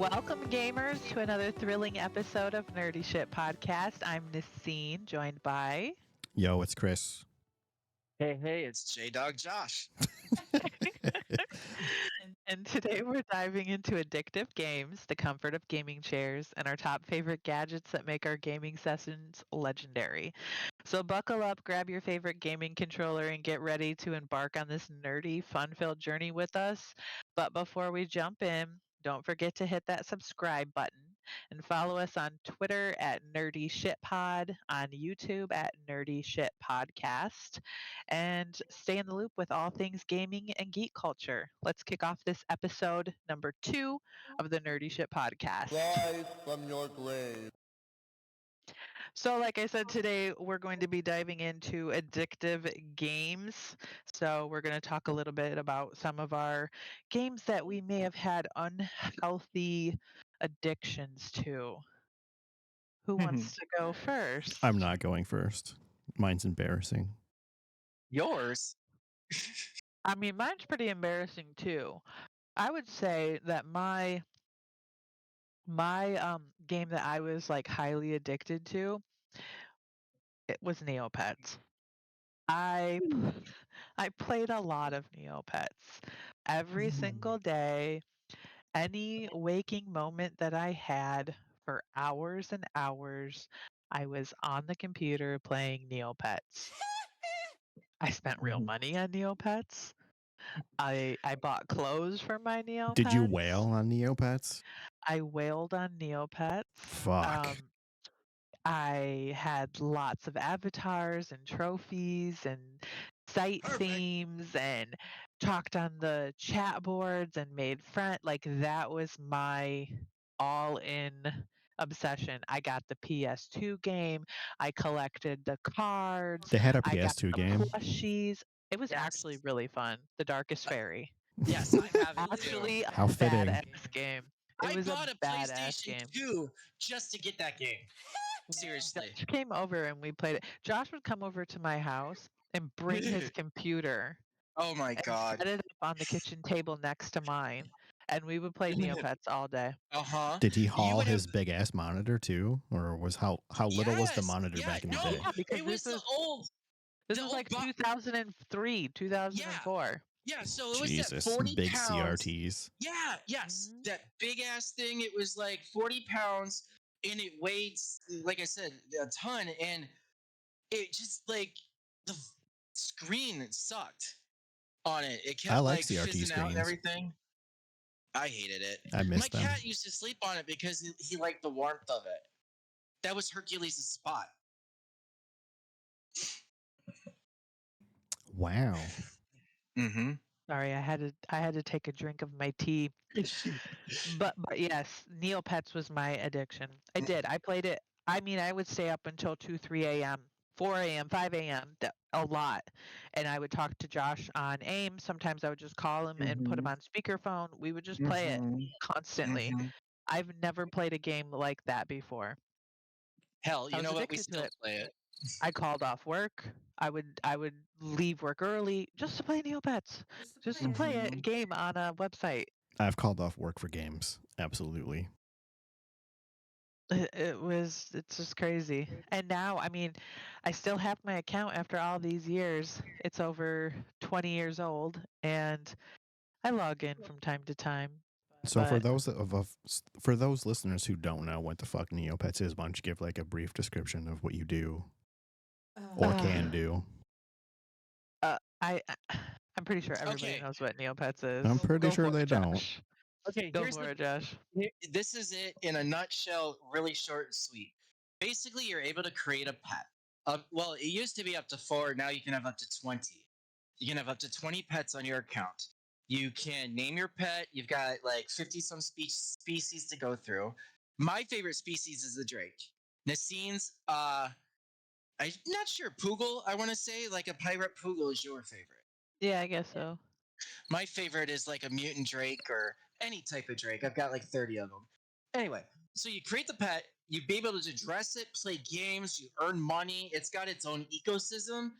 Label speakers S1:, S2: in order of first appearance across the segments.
S1: Welcome, gamers, to another thrilling episode of Nerdy Shit Podcast. I'm Nacine, joined by.
S2: Yo, it's Chris.
S3: Hey, it's J-Dog Josh.
S1: And today we're diving into addictive games, the comfort of gaming chairs, and our top favorite gadgets that make our gaming sessions legendary. So buckle up, grab your favorite gaming controller, and get ready to embark on this nerdy, fun-filled journey with us. But before we jump in, don't forget to hit that subscribe button and follow us on Twitter at Nerdy Shit Pod, on YouTube at Nerdy Shit Podcast, and stay in the loop with all things gaming and geek culture. Let's kick off this episode number 2 of the Nerdy Shit Podcast.
S4: Rise from your grave.
S1: So, like I said, today we're going to be diving into addictive games. So, we're going to talk a little bit about some of our games that we may have had unhealthy addictions to. Who wants to go first?
S2: I'm not going first. Mine's embarrassing.
S3: Yours?
S1: I mean, mine's pretty embarrassing too. I would say that my game that I was like highly addicted to, it was Neopets. I played a lot of Neopets every single day. Any waking moment that I had for hours and hours, I was on the computer playing Neopets. I spent real money on Neopets. I bought clothes for my Neopets.
S2: Did you wail on Neopets?
S1: I wailed on Neopets.
S2: Fuck.
S1: I had lots of avatars and trophies and site themes and talked on the chat boards and made friends. Like that was my all-in obsession. I got the PS2 game. I collected the cards.
S2: They had a
S1: I got
S2: PS2
S1: the
S2: game.
S1: plushies. It was
S3: Yes.
S1: actually really fun. The Darkest Fairy.
S3: Yes, I have it
S1: Actually,
S3: too.
S2: How
S1: a
S2: fitting.
S1: badass game. It
S3: I
S1: was
S3: bought
S1: a
S3: a
S1: badass
S3: PlayStation
S1: game.
S3: 2 just to get that game. Seriously.
S1: Josh came over and we played it. Josh would come over to my house and bring his computer
S3: Oh my
S1: and
S3: god.
S1: set it up on the kitchen table next to mine, and we would play Neopets all day.
S3: Uh-huh.
S2: Did he
S3: You
S2: haul
S3: would
S2: his
S3: have-
S2: big ass monitor too, or was how little was the
S3: Yes,
S2: monitor
S3: yeah,
S2: back in the
S3: no,
S2: day?
S1: Yeah, because
S3: it was
S1: this
S3: the old.
S1: This
S3: the
S1: was
S3: old
S1: like
S3: bo-
S1: 2003, 2004.
S3: Yeah, so it was
S2: Jesus,
S3: that 40
S2: big
S3: pounds.
S2: CRTs.
S3: Yeah, yes.
S1: Mhm.
S3: That big ass thing, it was like 40 pounds and it weighed, like I said, a ton. And it just like the screen sucked on it. It kept
S2: I like
S3: like
S2: CRT
S3: fizzing out and
S2: screens.
S3: everything. I hated it.
S2: I
S3: My
S2: miss them.
S3: cat used to sleep on it because he liked the warmth of it. That was Hercules' spot.
S2: Wow.
S3: Mm-hmm.
S1: Sorry, I had to take a drink of my tea. But yes, Neopets was my addiction. I played it. I mean, I would stay up until 2, 3 a.m., 4 a.m., 5 a.m. A lot, and I would talk to Josh on AIM. Sometimes I would just call him and put him on speakerphone. We would just play it constantly. I've never played a game like that before.
S3: Hell,
S1: I
S3: you
S1: was
S3: know what? We
S1: addicted to
S3: still
S1: it.
S3: play it.
S1: I called off work. I would leave work early just to play Neopets, just to play a game on a website.
S2: I've called off work for games. Absolutely.
S1: It's just crazy. And now, I mean, I still have my account after all these years. It's over 20 years old, and I log in from time to time.
S2: So for
S1: But
S2: for those listeners who don't know what the fuck Neopets is, why don't you give like a brief description of what you do or can do?
S1: I'm pretty sure everybody
S3: Okay.
S1: knows what Neopets is.
S2: I'm pretty
S1: Go
S2: sure
S1: for
S2: they
S1: it,
S2: don't.
S1: Josh.
S3: Okay,
S1: Go
S3: here's
S1: for
S3: the
S1: it, Josh.
S3: This is it in a nutshell, really short and sweet. Basically, you're able to create a pet. Well, it used to be up to 4. Now you can have up to 20. You can have up to 20 pets on your account. You can name your pet. You've got like 50 some species to go through. My favorite species is the drake. Nacine's, I'm not sure. Poogle, I want to say, like a pirate Poogle is your favorite.
S1: Yeah, I guess so.
S3: My favorite is like a mutant drake or any type of drake. I've got like 30 of them. Anyway, so you create the pet, you be able to dress it, play games, you earn money. It's got its own ecosystem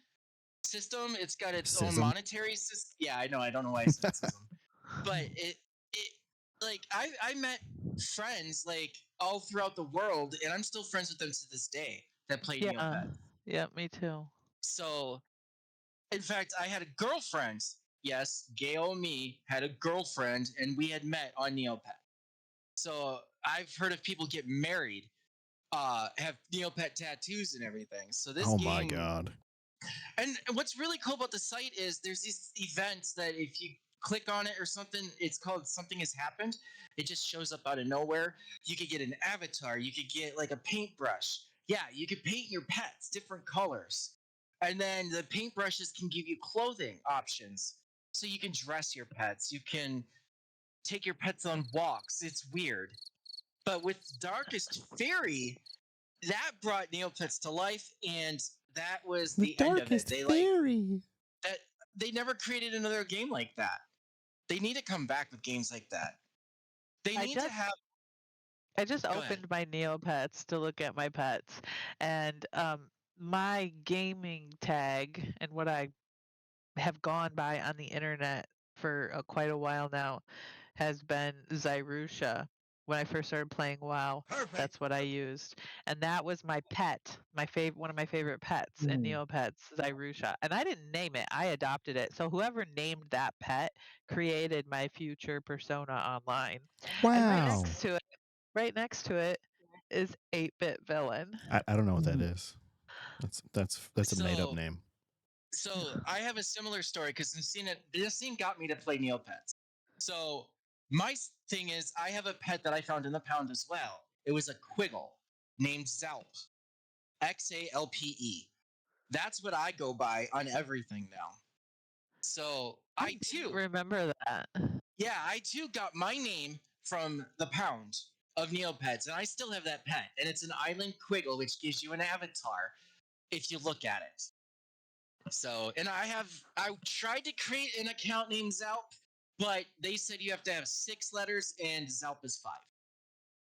S3: system. It's got its own
S2: Sism?
S3: monetary system. Yeah, I know. I don't know why I said system, but like I met friends like all throughout the world, and I'm still friends with them to this day that play
S1: Yeah.
S3: Neopets.
S1: Yeah, me too.
S3: So, in fact, I had a girlfriend. Yes, gay old me had a girlfriend, and we had met on Neopet. So I've heard of people get married, have Neopet tattoos and everything. So this
S2: Oh my
S3: game,
S2: god.
S3: and what's really cool about the site is there's these events that if you click on it or something, it's called something has happened. It just shows up out of nowhere. You could get an avatar. You could get like a paintbrush. Yeah, you could paint your pets different colors. And then the paintbrushes can give you clothing options. So you can dress your pets. You can take your pets on walks. It's weird. But with Darkest Fairy, that brought Neopets to life, and that was the end of it. They like
S2: fairy.
S3: that they never created another game like that. They need to come back with games like that. They
S1: I
S3: need to
S1: just
S3: have.
S1: I just
S3: Go ahead.
S1: opened my Neopets to look at my pets, and my gaming tag and what I have gone by on the internet for quite a while now has been Zyrusha. When I first started playing WoW,
S4: Perfect.
S1: that's what I used, and that was my pet, my favorite, one of my favorite pets in Neopets, Zyrusha. And I didn't name it; I adopted it. So whoever named that pet created my future persona online. And
S2: Wow.
S1: right next to it is 8-bit villain.
S2: I don't know what that is. That's a made up
S3: So,
S2: name.
S3: so I have a similar story because Nacine got me to play Neopets. So my thing is, I have a pet that I found in the pound as well. It was a Quiggle named Zalp, XALPE. That's what I go by on everything now. So I
S1: Didn't
S3: too,
S1: remember that.
S3: yeah, I too got my name from the pound of Neopets, and I still have that pet. And it's an island Quiggle, which gives you an avatar if you look at it. So, and I tried to create an account named Zalp, but they said you have to have 6 letters, and Zalp is 5.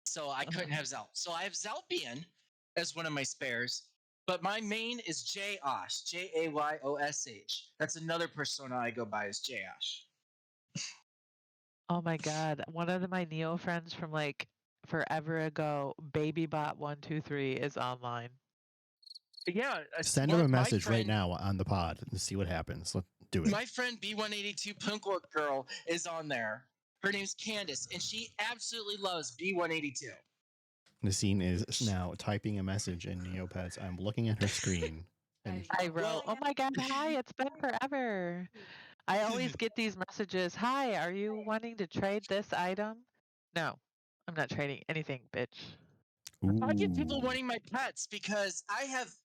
S3: So I couldn't have Zalp. So I have Zalpian as one of my spares, but my main is Jayosh, Jayosh. That's another persona I go by as Jayosh.
S1: Oh my god, one of my Neo friends from like forever ago, BabyBot123 is online.
S3: Yeah,
S2: Send him a message right now on the pod and see what happens. Let's do it.
S3: my friend B182 Punkwork Girl is on there. Her name's Candace, and she absolutely loves B182.
S2: Nacine is now typing a message in Neopets. I'm looking at her screen. And
S1: I wrote, "Oh my god, hi, it's been forever." I always get these messages, "Hi, are you wanting to trade this item?" No, I'm not trading anything, bitch.
S3: I get people
S2: ooh.
S3: wanting my pets because I have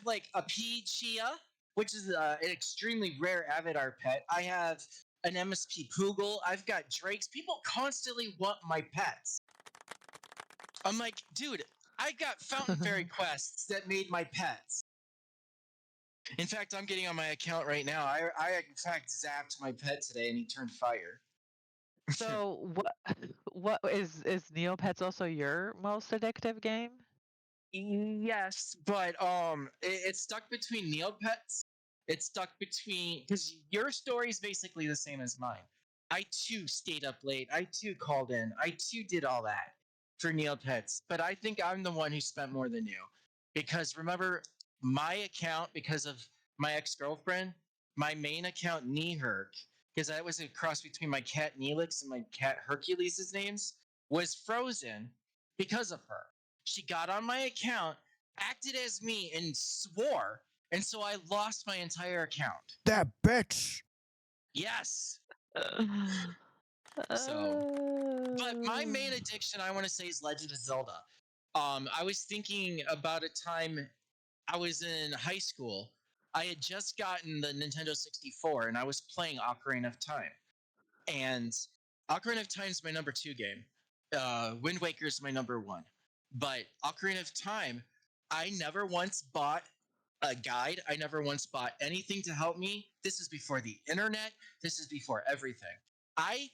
S3: like a P Chia, which is an extremely rare Avidar pet. I have an MSP Poogle. I've got Drakes. People constantly want my pets. I'm like, dude, I got Fountain Fairy quests that made my pets. In fact, I'm getting on my account right now. I in fact zapped my pet today and he turned fire.
S1: So what is Neopets also your most addictive game?
S3: Yes, but it's stuck between Neopets. It's stuck between because your story is basically the same as mine. I too stayed up late. I too called in. I too did all that for Neopets. But I think I'm the one who spent more than you because remember my account because of my ex-girlfriend, my main account Neherk, because that was a cross between my cat Neelix and my cat Hercules' names, was frozen because of her. She got on my account, acted as me, and swore. And so I lost my entire account.
S2: That bitch.
S3: Yes. So, but my
S1: Uh,
S3: main addiction, I want to say, is Legend of Zelda. I was thinking about a time I was in high school. I had just gotten the Nintendo 64 and I was playing Ocarina of Time. And Ocarina of Time is my number 2 game. Wind Waker is my number 1. But Ocarina of Time, I never once bought a guide. I never once bought anything to help me. This is before the internet. This is before everything. I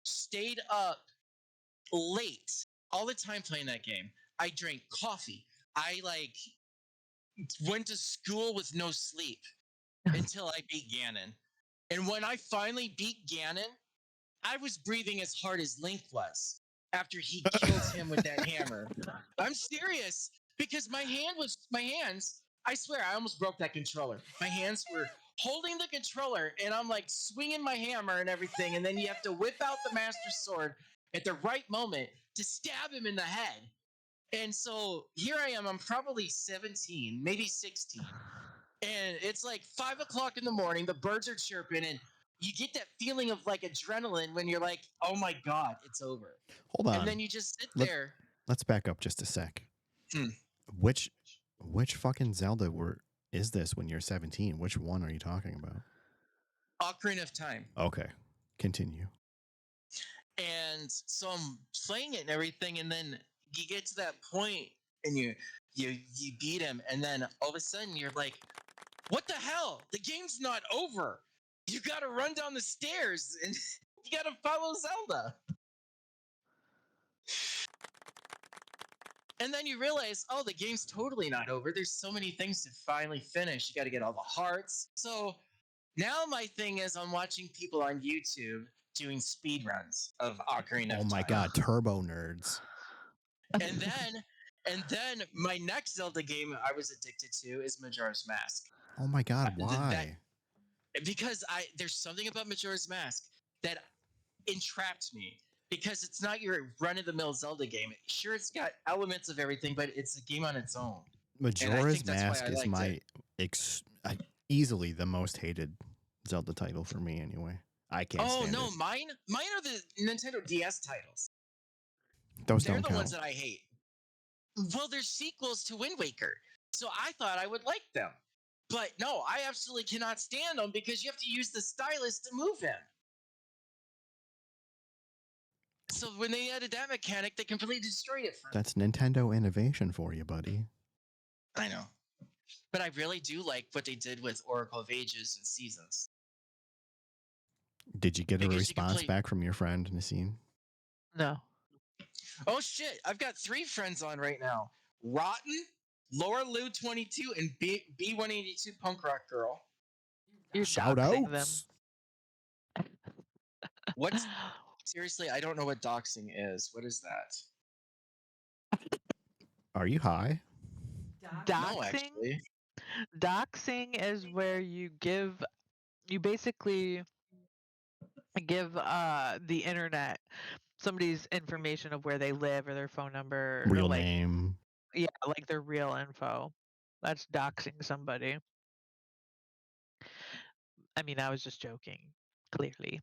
S3: stayed up late all the time playing that game. I drank coffee. I went to school with no sleep until I beat Ganon. And when I finally beat Ganon, I was breathing as hard as Link was after he killed him with that hammer. I'm serious because my hands. I swear, I almost broke that controller. My hands were holding the controller, and I'm like swinging my hammer and everything, and then you have to whip out the Master Sword at the right moment to stab him in the head. And so here I am. I'm probably 17, maybe 16, and it's like 5 o'clock in the morning. The birds are chirping, and you get that feeling of like adrenaline when you're like, "Oh my god, it's over!"
S2: Hold
S3: And then
S2: on.
S3: you just sit
S2: Let,
S3: there.
S2: let's back up just a sec.
S3: Hmm.
S2: Which fucking Zelda is this when you're 17? Which one are you talking about?
S3: Ocarina of Time.
S2: Okay. Continue.
S3: And so I'm playing it and everything, and then you get to that point, and you beat him, and then all of a sudden you're like, "What the hell? The game's not over. You got to run down the stairs, and you got to follow Zelda." And then you realize, oh, the game's totally not over. There's so many things to finally finish. You got to get all the hearts. So now my thing is, I'm watching people on YouTube doing speed runs of Ocarina of
S2: Oh my
S3: Time.
S2: god, turbo nerds.
S3: And then my next Zelda game I was addicted to is Majora's Mask.
S2: Oh my god, why?
S3: Because there's something about Majora's Mask that entrapped me. Because it's not your run-of-the-mill Zelda game. Sure, it's got elements of everything, but it's a game on its own.
S2: Majora's
S3: that's why
S2: Mask
S3: I
S2: is
S3: liked
S2: my
S3: it.
S2: easily the most hated Zelda title for me anyway. I can't stand
S3: no,
S2: it.
S3: mine are the Nintendo DS titles.
S2: Those
S3: They're
S2: don't
S3: the
S2: count.
S3: ones that I hate. Well, there's sequels to Wind Waker, so I thought I would like them. But no, I absolutely cannot stand them because you have to use the stylus to move him. So when they added that mechanic, they completely destroyed it for me.
S2: That's Nintendo innovation for you, buddy.
S3: I know. But I really do like what they did with Oracle of Ages and Seasons.
S2: Did you get a
S3: Because
S2: response back from your friend, Nacine?
S1: No.
S3: Oh shit, I've got 3 friends on right now. Rotten, Laura Lou 22, and B182 Punk Rock Girl.
S1: You're
S2: Shout
S1: doxing them.
S2: outs.
S3: What's seriously, I don't know what doxing is. What is that?
S2: Are you high?
S3: No, actually.
S1: Doxing is where you basically give the internet somebody's information of where they live or their phone number or
S2: Real name.
S1: Yeah, like their real info. That's doxing somebody. I mean, I was just joking, clearly.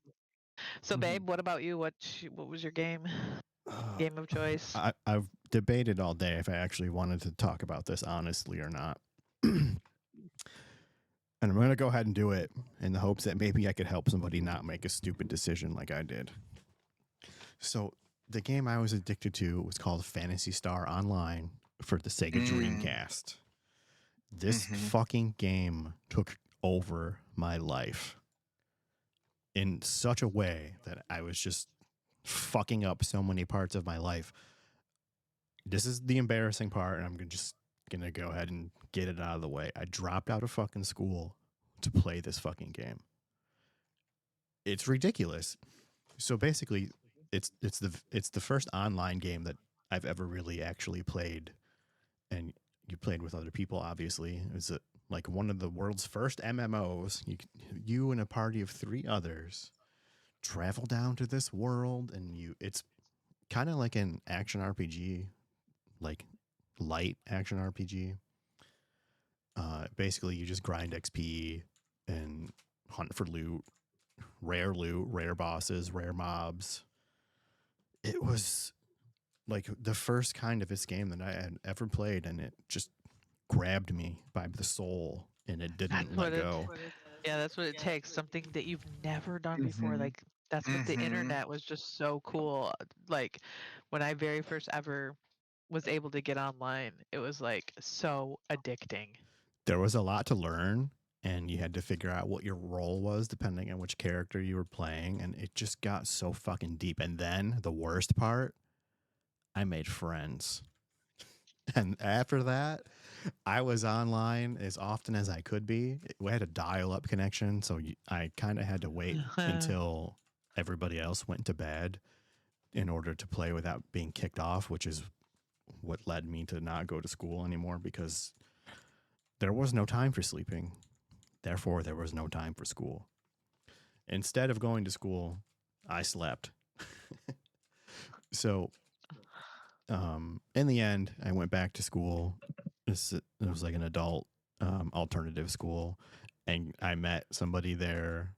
S1: So, babe, what about you? What was your game of choice?
S2: I've debated all day if I actually wanted to talk about this honestly or not. And I'm going to go ahead and do it in the hopes that maybe I could help somebody not make a stupid decision like I did. So the game I was addicted to was called Phantasy Star Online for the Sega Dreamcast. This fucking game took over my life in such a way that I was just fucking up so many parts of my life. This is the embarrassing part, and I'm just gonna go ahead and get it out of the way. I dropped out of fucking school to play this fucking game. It's ridiculous. So basically, it's the first online game that I've ever really actually played, and you played with other people. Obviously, it was like one of the world's first MMOs. You and a party of 3 others travel down to this world, and it's kind of like an action RPG, like light action RPG. Basically, you just grind XP and hunt for loot, rare bosses, rare mobs. It was like the first kind of its game that I had ever played, and it just grabbed me by the soul, and it didn't let go.
S1: Yeah, that's what it takes. Something that you've never done before. Like, that's what the internet was just so cool. Like, when I very first ever was able to get online, it was like so addicting.
S2: There was a lot to learn, and you had to figure out what your role was depending on which character you were playing, and it just got so fucking deep. And then the worst part, I made friends. And after that, I was online as often as I could be. We had a dial-up connection, so I kind of had to wait until everybody else went to bed in order to play without being kicked off, which is what led me to not go to school anymore because there was no time for sleeping. Therefore, there was no time for school. Instead of going to school, I slept. So, in the end, I went back to school. It was like an adult alternative school, and I met somebody there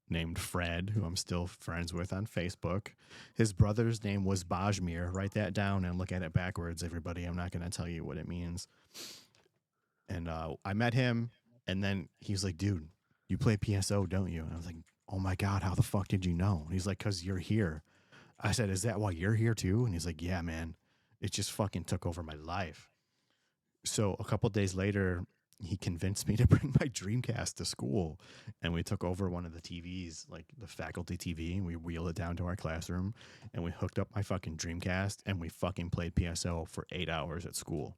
S2: named Fred, who I'm still friends with on Facebook. His brother's name was Bajmir. Write that down and look at it backwards, everybody. I'm not going to tell you what it means. And I met him, and then he's like, dude, you play PSO, don't you? And I was like, oh my God, how the fuck did you know? And he's like, because you're here. I said, is that why you're here too? And he's like, yeah, man. It just fucking took over my life. So a couple days later, he convinced me to bring my Dreamcast to school, and we took over one of the TVs, like the faculty TV, and we wheeled it down to our classroom, and we hooked up my fucking Dreamcast, and we fucking played PSO for 8 hours at school.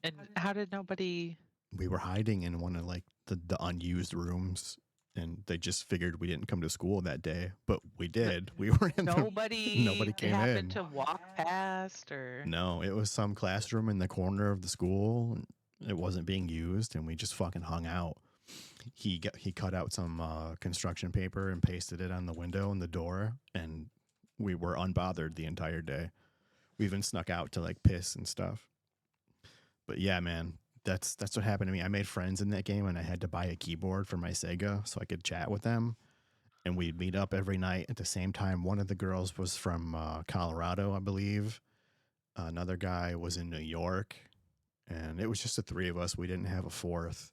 S1: And how did nobody?
S2: We were hiding in one of like the unused rooms, and they just figured we didn't come to school that day, but we did. We were in nobody came
S1: happened
S2: in.
S1: to walk past, or
S2: No, it was some classroom in the corner of the school. It wasn't being used, and we just fucking hung out. He cut out some construction paper and pasted it on the window and the door, and we were unbothered the entire day. We even snuck out to like piss and stuff. But yeah, man, that's what happened to me. I made friends in that game, and I had to buy a keyboard for my Sega so I could chat with them. And we'd meet up every night at the same time. One of the girls was from Colorado, I believe. Another guy was in New York, and it was just the three of us. We didn't have a fourth.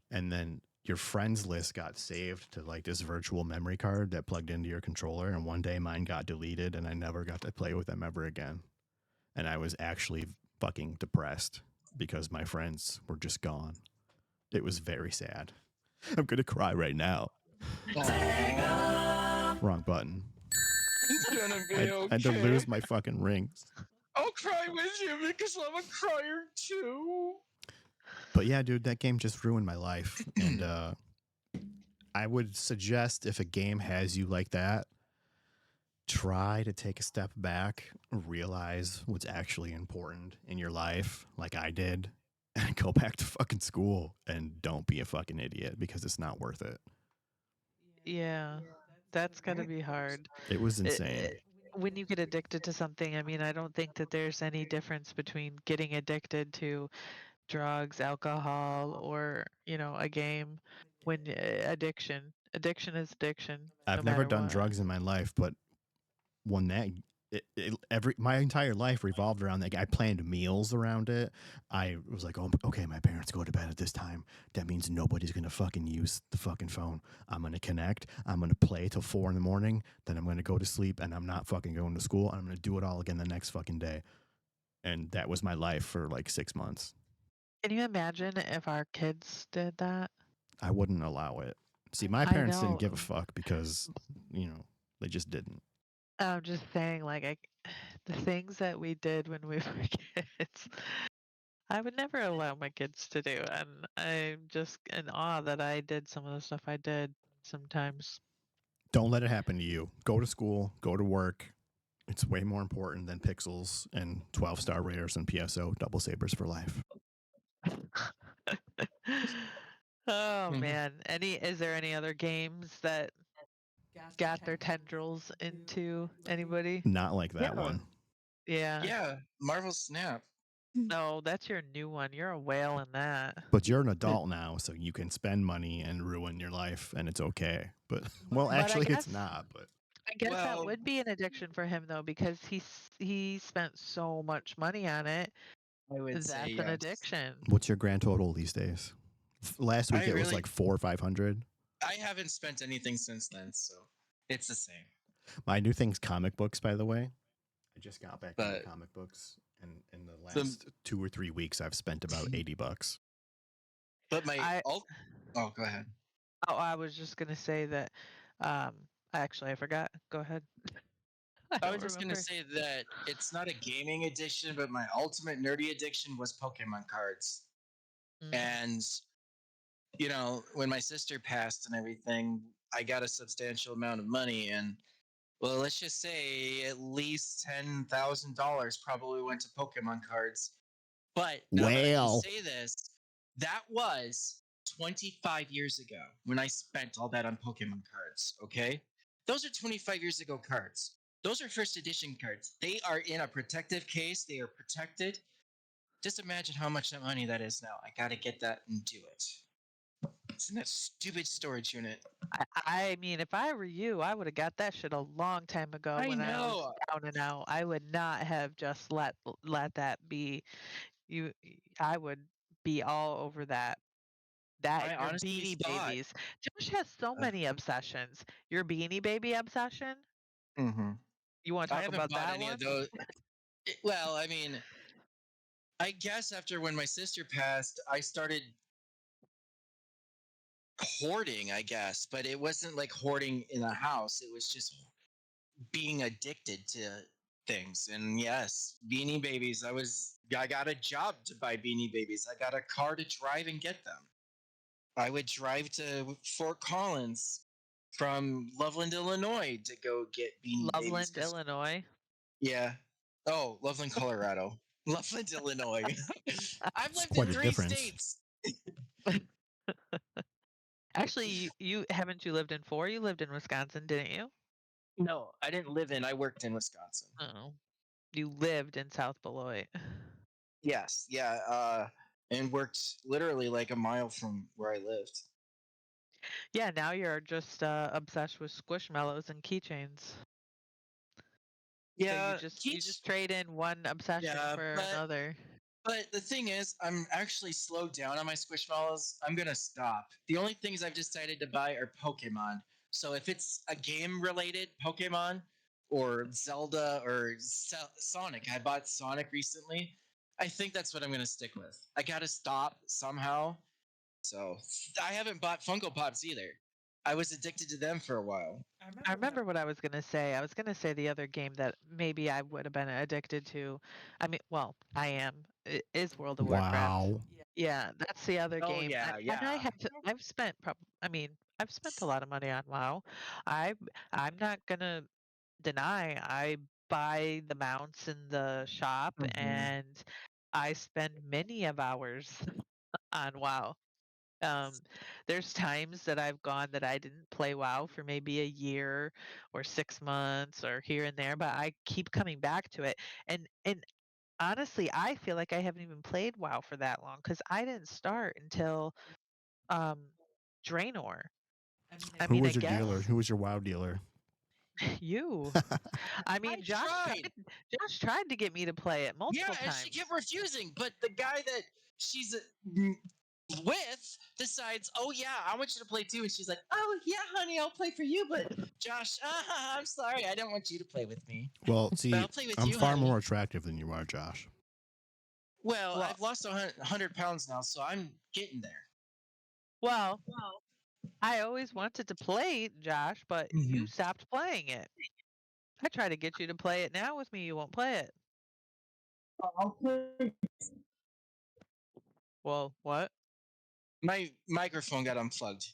S2: And then your friends list got saved to like this virtual memory card that plugged into your controller. And one day mine got deleted, and I never got to play with them ever again. And I was actually fucking depressed because my friends were just gone. It was very sad. I'm going to cry right now. Wrong button.
S3: It's gonna be
S2: I had to lose my fucking rings.
S3: I'll cry with you because I'm a crier too.
S2: But yeah, dude, that game just ruined my life. And I would suggest if a game has you like that, try to take a step back, realize what's actually important in your life, like I did, and go back to fucking school and don't be a fucking idiot because it's not worth it.
S1: yeah, that's gotta be hard.
S2: It was insane.
S1: When you get addicted to something, I mean, I don't think that there's any difference between getting addicted to drugs, alcohol, or a game. When addiction is addiction, no
S2: I've never
S1: matter
S2: done
S1: what.
S2: drugs in my life, but when that my entire life revolved around that. I planned meals around it. I was like, oh, okay, my parents go to bed at this time. That means nobody's gonna fucking use the fucking phone. I'm gonna connect. I'm gonna play till 4 a.m. Then I'm gonna go to sleep, and I'm not fucking going to school. And I'm gonna do it all again the next fucking day. And that was my life for like 6 months.
S1: Can you imagine if our kids did that?
S2: I wouldn't allow it. See, my
S1: I
S2: parents
S1: know.
S2: didn't give a fuck because they just didn't.
S1: I'm just saying, like, the things that we did when we were kids, I would never allow my kids to do. And I'm just in awe that I did some of the stuff I did sometimes.
S2: Don't let it happen to you. Go to school, go to work. It's way more important than pixels and 12-star rares and PSO double sabers for life.
S1: Oh
S3: Mhm.
S1: man. Is there any other games that got their tendrils into anybody?
S2: Not like that
S3: Yeah.
S2: one.
S1: Yeah.
S3: Yeah, Marvel Snap.
S1: No, that's your new one. You're a whale in that.
S2: But you're an adult now, so you can spend money and ruin your life, and it's okay. But well,
S1: But I
S2: actually, it's
S1: guess
S2: not. But
S1: I guess that
S3: Well,
S1: would be an addiction for him though, because he spent so much money on it.
S3: I would say
S1: That's an
S3: yes.
S1: addiction.
S2: what's your grand total these days? Last week
S3: I
S2: it was
S3: really-
S2: like 400 or 500.
S3: I haven't spent anything since then, so it's the same.
S2: My new thing's comic books, by the way. I just got back into
S3: But-
S2: comic books, and in the last 2 or 3 weeks, I've spent about $80.
S3: But my
S1: I-
S3: oh, go ahead.
S1: Oh, I was just gonna say that. Actually, I forgot. Go ahead.
S3: I
S1: don't
S3: was just
S1: remember.
S3: gonna say that it's not a gaming addiction, but my ultimate nerdy addiction was Pokemon cards.
S1: Mm.
S3: And when my sister passed and everything, I got a substantial amount of money, and Well, let's just say at least $10,000 probably went to Pokemon cards. But now that I can
S2: Well,
S3: say this, that was 25 years ago when I spent all that on Pokemon cards. Okay, those are 25 years ago cards. Those are first edition cards. They are in a protective case. They are protected. Just imagine how much money that is now. I gotta get that and do it. It's in that stupid storage unit.
S1: I mean, if I were you, I would have got that shit a long time ago
S3: I
S1: when I was
S3: know.
S1: down and out. I would not have just let that be. You, I would be all over that. That
S3: I
S1: and your
S3: honestly
S1: Beanie
S3: thought.
S1: Babies. Josh has so many obsessions. Your Beanie Baby obsession.
S3: Mm-hmm.
S1: You want to
S3: I
S1: talk
S3: haven't
S1: about
S3: bought
S1: that
S3: any of
S1: one?
S3: those. Well, I mean, I guess after when my sister passed, I started hoarding, I guess, but it wasn't like hoarding in a house. It was just being addicted to things. And yes, Beanie Babies. I got a job to buy Beanie Babies. I got a car to drive and get them. I would drive to Fort Collins from Loveland, Illinois to go get Beanie Babies
S1: Loveland,
S3: cuz
S1: Illinois.
S3: yeah. Oh, Loveland, Colorado. Loveland, Illinois. I've
S2: it's
S3: lived in
S2: quite a
S3: 3
S2: difference.
S3: states.
S1: Actually, you haven't you lived in four? You lived in Wisconsin, didn't you?
S3: No, I didn't live in. I worked in Wisconsin.
S1: Oh, you lived in South Beloit.
S3: Yes, yeah, and worked literally like a mile from where I lived.
S1: Yeah, now you're just obsessed with squishmallows and keychains. So
S3: Yeah,
S1: you just trade in one obsession
S3: yeah,
S1: for another.
S3: but the thing is, I'm actually slowed down on my Squishmallows. I'm gonna stop. The only things I've decided to buy are Pokemon. So if it's a game related Pokemon or Zelda or Sonic, I bought Sonic recently. I think that's what I'm gonna stick with. I gotta stop somehow. So I haven't bought Funko Pops either. I was addicted to them for a while.
S1: I remember what I was gonna say. I was gonna say the other game that maybe I would have been addicted to. I mean, well, I am. Is World of Warcraft.
S2: Wow.
S1: Yeah, that's the other
S3: Oh
S1: game.
S3: yeah,
S1: And I
S3: yeah.
S1: have I've spent I mean, I've spent a lot of money on WoW. I I'm not gonna deny I buy the mounts in the shop
S3: Hmm.
S1: and I spend many of hours on WoW. Um, there's times that I've gone that I didn't play WoW for maybe a year or 6 months or here and there, but I keep coming back to it. And honestly, I feel like I haven't even played WoW for that long because I didn't start until um, Draenor. I
S2: Who
S1: mean, I
S2: was your
S1: guess
S2: dealer? Who was your WoW dealer?
S1: you. I
S3: I
S1: mean,
S3: tried.
S1: Josh tried to get me to play it
S3: Yeah,
S1: multiple
S3: and she
S1: times.
S3: kept refusing. But the guy that she's mm, with decides, oh yeah, I want you to play too. And she's like, oh yeah, honey, I'll play for you. But Josh, I'm sorry, I don't want you to play with me.
S2: Well,
S3: But
S2: see,
S3: I'll play with
S2: I'm
S3: you,
S2: far
S3: honey.
S2: more attractive than you are, Josh.
S3: Well,
S1: Well,
S3: I've lost 100 pounds now, so I'm getting there.
S1: well, I always wanted to play Josh, but you
S3: Hmm.
S1: stopped playing it. I try to get you to play it now with me, you won't play it.
S3: I'll play.
S1: Well, what?
S3: My microphone got unplugged.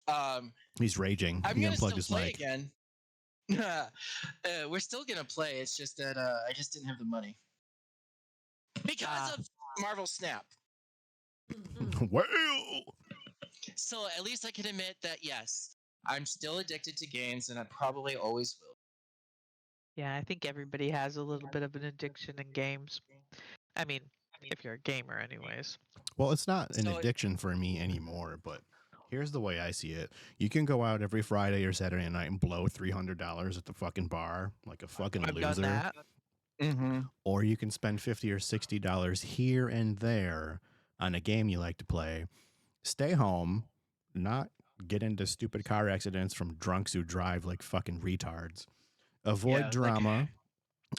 S3: Um,
S2: He's raging.
S3: I'm
S2: He
S3: gonna
S2: unplugged
S3: still
S2: his
S3: play
S2: mic.
S3: again. We're still gonna play. It's just that I just didn't have the money because
S1: Ah,
S3: of Marvel Snap.
S2: Well,
S3: So at least I can admit that yes, I'm still addicted to games, and I probably always will.
S1: yeah, I think everybody has a little bit of an addiction in games. I mean, if you're a gamer, anyways.
S2: well, it's not an
S3: So
S2: addiction for me anymore, but here's the way I see it. You can go out every Friday or Saturday night and blow $300 at the fucking bar like a fucking
S1: I've done
S2: loser,
S1: that.
S3: mm-hmm.
S2: or you can spend $50 or $60 here and there on a game you like to play, stay home, not get into stupid car accidents from drunks who drive like fucking retards, avoid
S3: Yeah, like
S2: drama,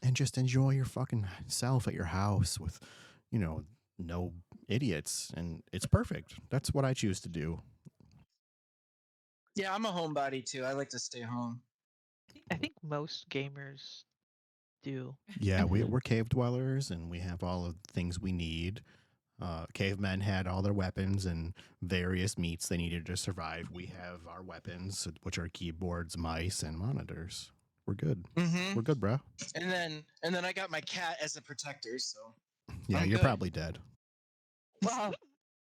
S2: and just enjoy your fucking self at your house with, you know, no idiots. And it's perfect. That's what I choose to do.
S3: yeah, I'm a homebody too. I like to stay home.
S1: I think most gamers do.
S2: Yeah, we're cave dwellers and we have all of the things we need. Cavemen had all their weapons and various meats they needed to survive. We have our weapons, which are keyboards, mice, and monitors. We're good.
S3: Mm-hmm.
S2: We're good, bro.
S3: And then I got my cat as a protector, so
S2: Yeah,
S3: I'm
S2: you're
S3: good.
S2: probably dead.
S1: Well,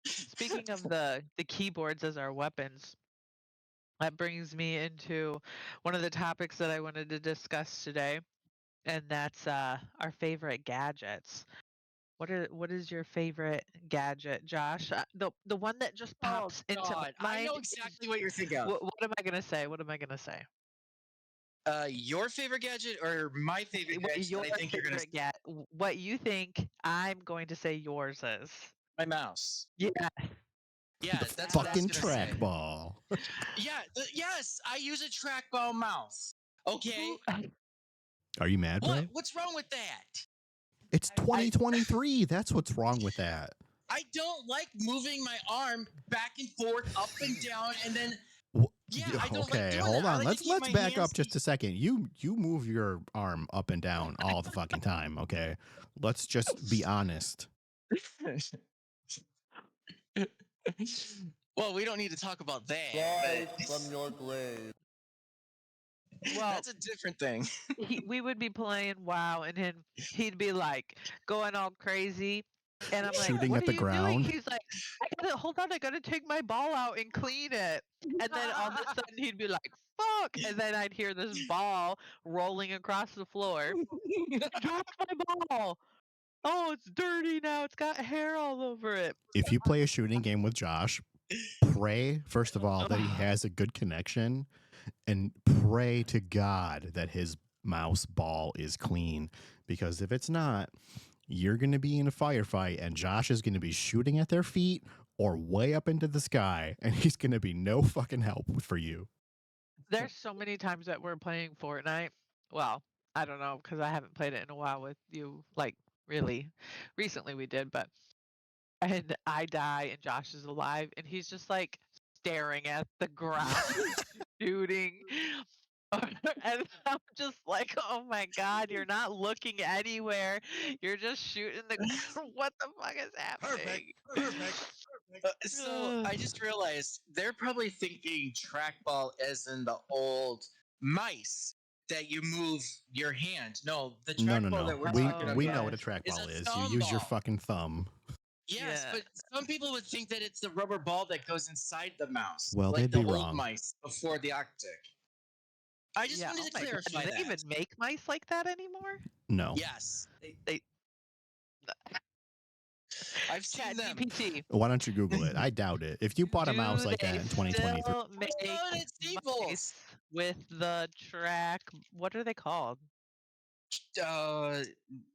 S1: speaking of the keyboards as our weapons, that brings me into one of the topics that I wanted to discuss today, and that's our favorite gadgets. What is your favorite gadget, Josh? The one that just
S3: Oh
S1: pops into
S3: God,
S1: my
S3: I
S1: mind
S3: know
S1: is
S3: exactly what you're thinking of.
S1: what am I gonna say? What am I gonna say?
S3: Your favorite gadget or my favorite
S1: What
S3: gadget
S1: your
S3: that I think you're gonna
S1: favorite what you think I'm going to say yours is?
S3: my mouse.
S1: Yeah,
S3: Yeah,
S2: The
S3: that's what I was
S2: fucking
S3: gonna say.
S2: trackball.
S3: Yeah, yes, I use a trackball mouse. Okay,
S2: Are you mad,
S3: what?
S2: bro?
S3: What's wrong with that?
S2: It's
S3: I
S2: 2023. That's what's wrong with that.
S3: I don't like moving my arm back and forth, up and down, and then I don't like
S2: Okay,
S3: doing
S2: hold
S3: that. I
S2: on.
S3: like to
S2: Let's
S3: keep my
S2: back up
S3: hands.
S2: just a second. You move your arm up and down all the fucking time, okay? Let's just be honest.
S3: Well, we don't need to talk about that.
S4: Rise
S3: But
S4: from your grave.
S1: well,
S3: that's a different thing.
S1: we would be playing WoW, and he'd be like going all crazy, and I'm like,
S2: Shooting
S1: "What
S2: at
S1: are
S2: the
S1: you doing?"
S2: ground.
S1: He's like, hold on, I gotta take my ball out and clean it." And then all of a sudden he'd be like, "Fuck!" And then I'd hear this ball rolling across the floor. Drop my ball! Oh, it's dirty now. It's got hair all over it.
S2: If you play a shooting game with Josh, pray, first of all, that he has a good connection and pray to God that his mouse ball is clean. Because if it's not, you're going to be in a firefight and Josh is going to be shooting at their feet or way up into the sky and he's going to be no fucking help for you.
S1: There's so many times that we're playing Fortnite. Well, I don't know because I haven't played it in a while with you. Like really, recently we did, but and I die and Josh is alive and he's just like staring at the ground, shooting. And I'm just like, oh my God, you're not looking anywhere. You're just shooting the ground. What the fuck is happening?
S3: So I just realized they're probably thinking trackball as in the old mice that you move your hand. No, the
S2: No,
S3: trackball that we're
S2: We
S3: talking
S1: Oh,
S2: we
S3: about
S2: know what a
S1: yes.
S3: is
S2: trackball
S3: a
S2: is. You
S3: thumb
S2: use your
S3: ball.
S2: fucking thumb.
S3: Yes,
S1: Yeah.
S3: but some people would think that it's the rubber ball that goes inside the mouse,
S2: Well,
S3: like
S2: they'd
S3: the
S2: be
S3: old
S2: wrong.
S3: mice before the Arctic. I just
S1: Yeah.
S3: wanted
S1: Oh
S3: to
S1: my God. Do
S3: clarify
S1: they
S3: that.
S1: even make mice like that anymore?
S2: No.
S3: Yes,
S1: They
S3: I've seen
S1: Chat
S3: them.
S1: GPT.
S2: Why don't you Google it? I doubt it. If you bought a mouse
S1: Do
S2: like
S1: they
S2: that in 2023,
S1: still
S3: We're
S1: make
S3: still at Staples.
S1: mice with the track? What are they called?
S3: Uh,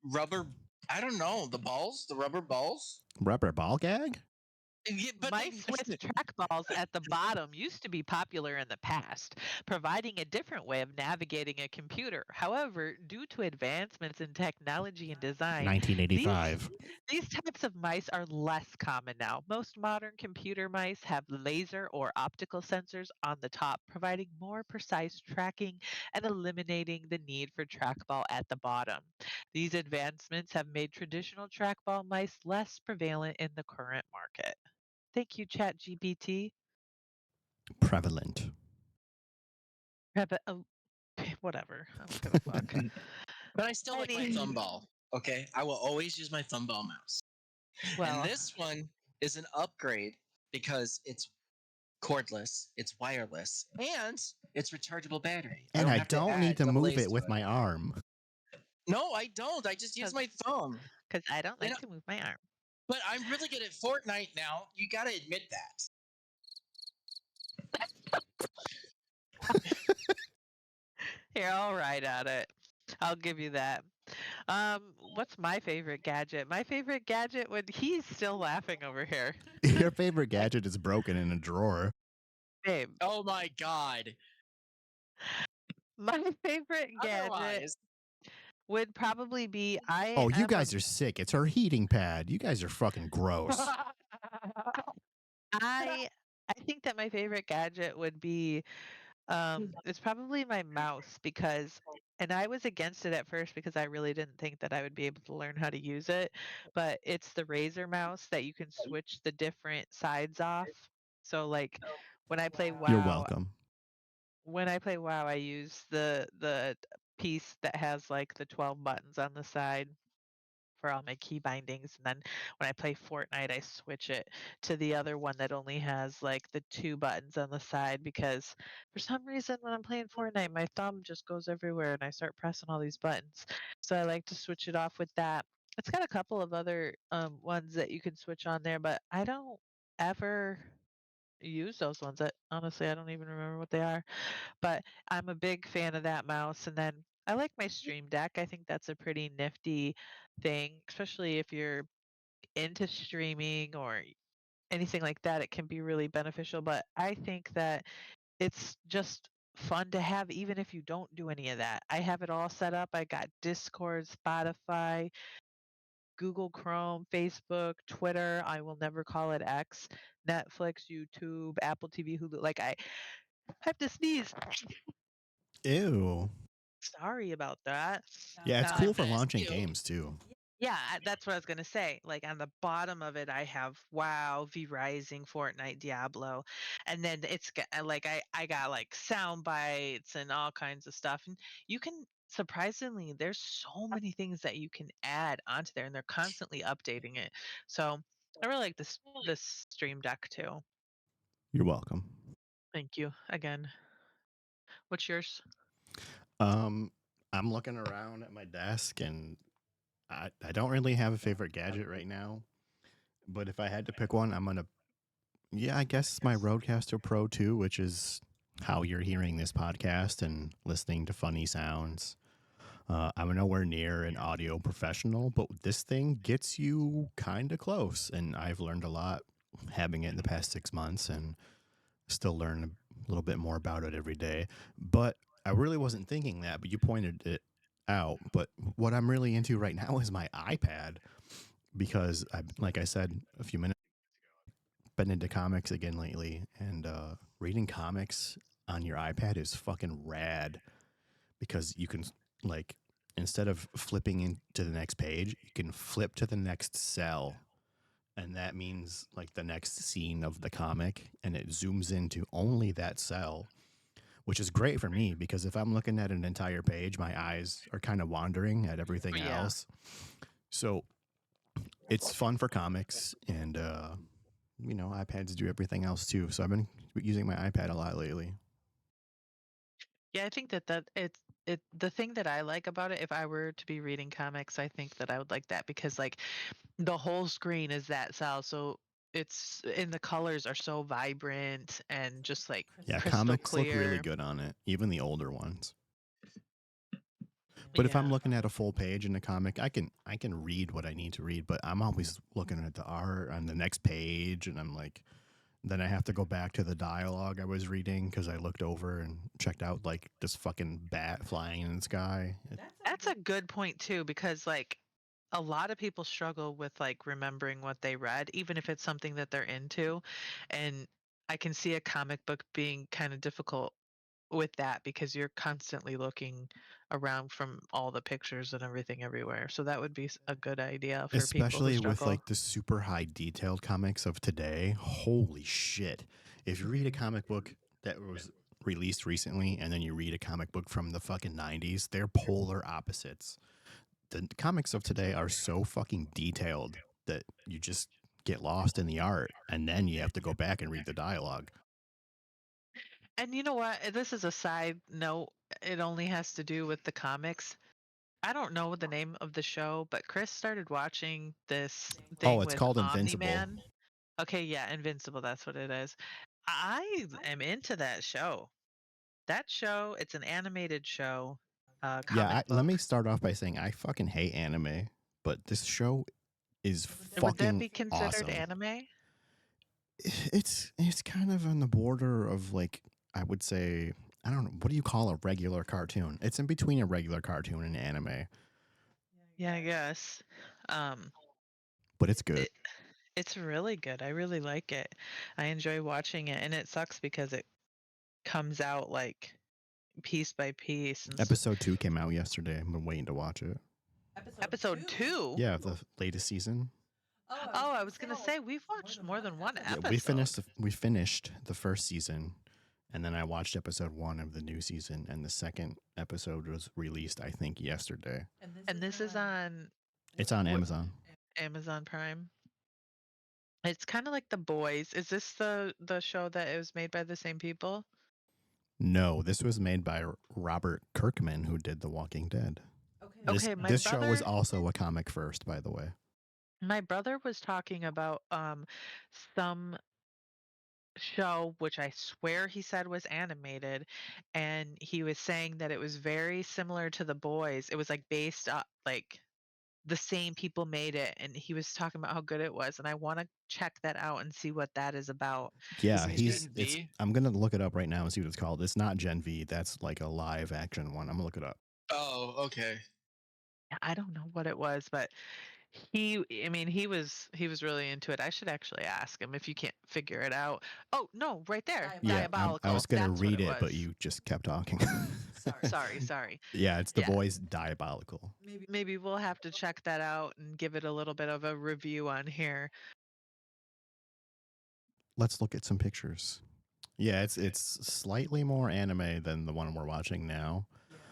S3: rubber. I don't know the balls, the rubber balls.
S2: rubber ball gag?
S3: Yeah, but
S1: Mice with trackballs at the bottom used to be popular in the past, providing a different way of navigating a computer. However, due to advancements in technology and design,
S2: 1985.
S1: these types of mice are less common now. Most modern computer mice have laser or optical sensors on the top, providing more precise tracking and eliminating the need for trackball at the bottom. These advancements have made traditional trackball mice less prevalent in the current market. Thank you, ChatGPT.
S2: Prevalent.
S1: Whatever. I don't give a fuck.
S3: but I still like my
S1: Any,
S3: thumb ball. Okay, I will always use my thumb ball mouse. And
S1: well,
S3: this one is an upgrade because it's cordless, it's wireless, and it's rechargeable battery.
S2: And I
S3: have to
S2: don't need
S3: add
S2: to
S3: double
S2: move
S3: A's
S2: it
S3: to
S2: with my arm.
S3: No, I don't. I just use my thumb.
S1: because I don't
S3: You
S1: like
S3: know,
S1: to move my arm.
S3: but I'm really good at Fortnite now. You got to admit that.
S1: You're all right at it. I'll give you that. What's my favorite gadget? My favorite gadget when he's still laughing over here.
S2: Your favorite gadget is broken in a drawer.
S1: Babe,
S3: Oh my god.
S1: my favorite gadget
S3: Otherwise,
S1: would probably be I
S2: Oh, you
S1: am a
S2: guys are sick. It's her heating pad. You guys are fucking gross.
S1: I I think that my favorite gadget would be it's probably my mouse because and I was against it at first because I really didn't think that I would be able to learn how to use it, but it's the Razer mouse that you can switch the different sides off. So like when I play
S2: You're
S1: WoW,
S2: welcome.
S1: when I play WoW, I use the piece that has like the 12 buttons on the side for all my key bindings. And then when I play Fortnite, I switch it to the other one that only has like the 2 buttons on the side because for some reason when I'm playing Fortnite, my thumb just goes everywhere and I start pressing all these buttons. So I like to switch it off with that. It's got a couple of other ones that you can switch on there, but I don't ever use those ones. Honestly, I don't even remember what they are. But I'm a big fan of that mouse. And then I like my Stream Deck. I think that's a pretty nifty thing, especially if you're into streaming or anything like that. It can be really beneficial. But I think that it's just fun to have, even if you don't do any of that. I have it all set up. I got Discord, Spotify, Google Chrome, Facebook, Twitter. I will never call it X, Netflix, YouTube, Apple TV, Hulu. Like I have to sneeze.
S2: Ew.
S1: Sorry about that.
S2: Yeah, it's cool
S1: Um,
S2: for
S3: Bless
S2: launching
S3: you.
S2: games too.
S1: yeah, that's what I was gonna say. Like on the bottom of it, I have WoW, V Rising, Fortnite, Diablo, and then like I got like sound bites and all kinds of stuff. And you can surprisingly, there's so many things that you can add onto there, and they're constantly updating it. So I really like this Stream Deck too.
S2: You're welcome.
S1: Thank you again. What's yours?
S2: Um, I'm looking around at my desk and I don't really have a favorite gadget right now. But if I had to pick one, yeah, I guess my Rodecaster Pro 2, which is how you're hearing this podcast and listening to funny sounds. I'm nowhere near an audio professional, but this thing gets you kind of close. And I've learned a lot having it in the past 6 months and still learn a little bit more about it every day. But I really wasn't thinking that, but you pointed it out. But what I'm really into right now is my iPad because like I said a few minutes been into comics again lately, and reading comics on your iPad is fucking rad because you can like instead of flipping into the next page, you can flip to the next cell, and that means like the next scene of the comic, and it zooms into only that cell, which is great for me because if I'm looking at an entire page, my eyes are kind of wandering at everything
S1: Yeah.
S2: else. So it's fun for comics, and iPads do everything else too. So I've been using my iPad a lot lately.
S1: Yeah, I think that the thing that I like about it, if I were to be reading comics, I think that I would like that because like the whole screen is that cell, so it's and the colors are so vibrant and just like
S2: Yeah,
S1: crystal
S2: comics look really
S1: clear.
S2: good on it, even the older ones. But if I'm
S1: Yeah.
S2: looking at a full page in a comic, I can read what I need to read, but I'm always looking at the art on the next page, and I'm like, then I have to go back to the dialogue I was reading because I looked over and checked out like this fucking bat flying in the sky.
S1: That's a good point too, because like a lot of people struggle with like remembering what they read, even if it's something that they're into. And I can see a comic book being kind of difficult with that because you're constantly looking around from all the pictures and everything everywhere. So that would be a good idea for people who
S2: Especially with
S1: struggle.
S2: like the super high detailed comics of today. Holy shit. If you read a comic book that was released recently and then you read a comic book from the fucking 90s, they're polar opposites. The comics of today are so fucking detailed that you just get lost in the art and then you have to go back and read the dialogue.
S1: And you know what? This is a side note. It only has to do with the comics. I don't know the name of the show, but Chris started watching this
S2: Oh,
S1: thing
S2: it's
S1: with
S2: called
S1: Omni
S2: Invincible.
S1: Man. Okay, yeah, Invincible, that's what it is. I am into that show. That show, it's an animated show,
S2: Yeah,
S1: comic
S2: let me
S1: book.
S2: start off by saying I fucking hate anime, but this show is
S1: Would that
S2: fucking
S1: be considered
S2: awesome.
S1: anime?
S2: It's kind of on the border of like I would say I don't know what do you call a regular cartoon? It's in between a regular cartoon and anime,
S1: Yeah, I guess. Um,
S2: but it's good.
S1: it it's really good. I really like it. I enjoy watching it, and it sucks because it comes out like piece by piece and
S2: Episode 2 came out yesterday. I've been waiting to watch it.
S1: episode 2.
S2: Yeah, the latest season.
S1: Oh, I was gonna say we've watched more than one
S2: Yeah,
S1: episode.
S2: we finished the first season, And then I watched episode 1 of the new season, and the second episode was released, I think, yesterday.
S1: And this is on
S2: It's on
S1: what,
S2: Amazon.
S1: Amazon Prime. It's kind of like The Boys. Is this the show that it was made by the same people?
S2: No, this was made by Robert Kirkman, who did The Walking Dead.
S1: Okay, my
S2: This show was
S1: brother
S2: also a comic first, by the way.
S1: my brother was talking about some show which I swear he said was animated, and he was saying that it was very similar to The Boys. It was like based on like the same people made it, and he was talking about how good it was, and I want to check that out and see what that is about.
S2: Yeah,
S3: Is it
S2: he's
S3: Gen
S2: it's
S3: V?
S2: I'm gonna look it up right now and see what it's called. It's not Gen V, that's like a live action one. I'm gonna look it up.
S3: Oh, okay.
S1: I don't know what it was, but I mean, he was really into it. I should actually ask him if you can't figure it out. Oh, no, right there.
S2: Yeah,
S1: Diabolical.
S2: I was gonna
S1: That's what
S2: read
S1: it
S2: it, but
S1: was.
S2: you just kept talking.
S1: Sorry.
S2: Yeah, it's The
S1: Yeah.
S2: Boys Diabolical.
S1: Maybe we'll have to check that out and give it a little bit of a review on here.
S2: Let's look at some pictures. Yeah, it's slightly more anime than the one we're watching now,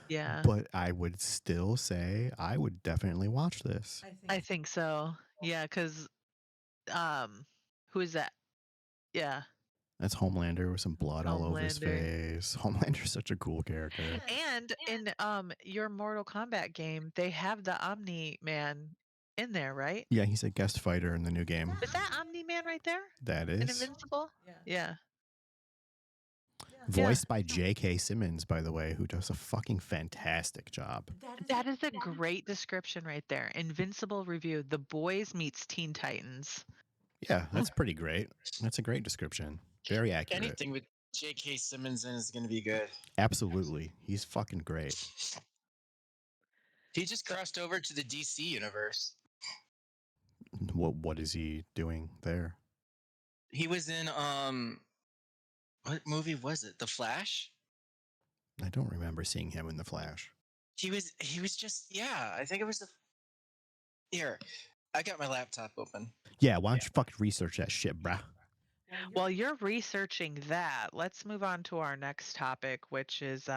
S1: Yeah,
S2: but I would still say I would definitely watch this.
S1: I think so. Yeah, because who is that? Yeah,
S2: That's Homelander with some blood all over his
S1: Homelander.
S2: face. Homelander's such a cool character.
S1: And in your Mortal Kombat game, they have the Omni Man in there, right?
S2: Yeah, he's a guest fighter in the new game.
S1: Is that Omni Man right there
S2: That
S1: in
S2: is
S1: Invincible? Yeah.
S2: voiced by J.K. Simmons, by the way, who does a fucking fantastic job.
S1: That is a great description right there. Invincible review. The Boys meets Teen Titans.
S2: Yeah, that's pretty great. That's a great description. Very accurate.
S3: Anything with J.K. Simmons in is going to be good.
S2: Absolutely. He's fucking great.
S3: He just crossed over to the DC universe.
S2: What is he doing there?
S3: He was in what movie was it? The Flash?
S2: I don't remember seeing him in The Flash.
S3: He was just, yeah, I think it was the Here. I got my laptop open.
S2: Yeah, why don't you fucking research that shit, bruh?
S1: While you're researching that, let's move on to our next topic, which is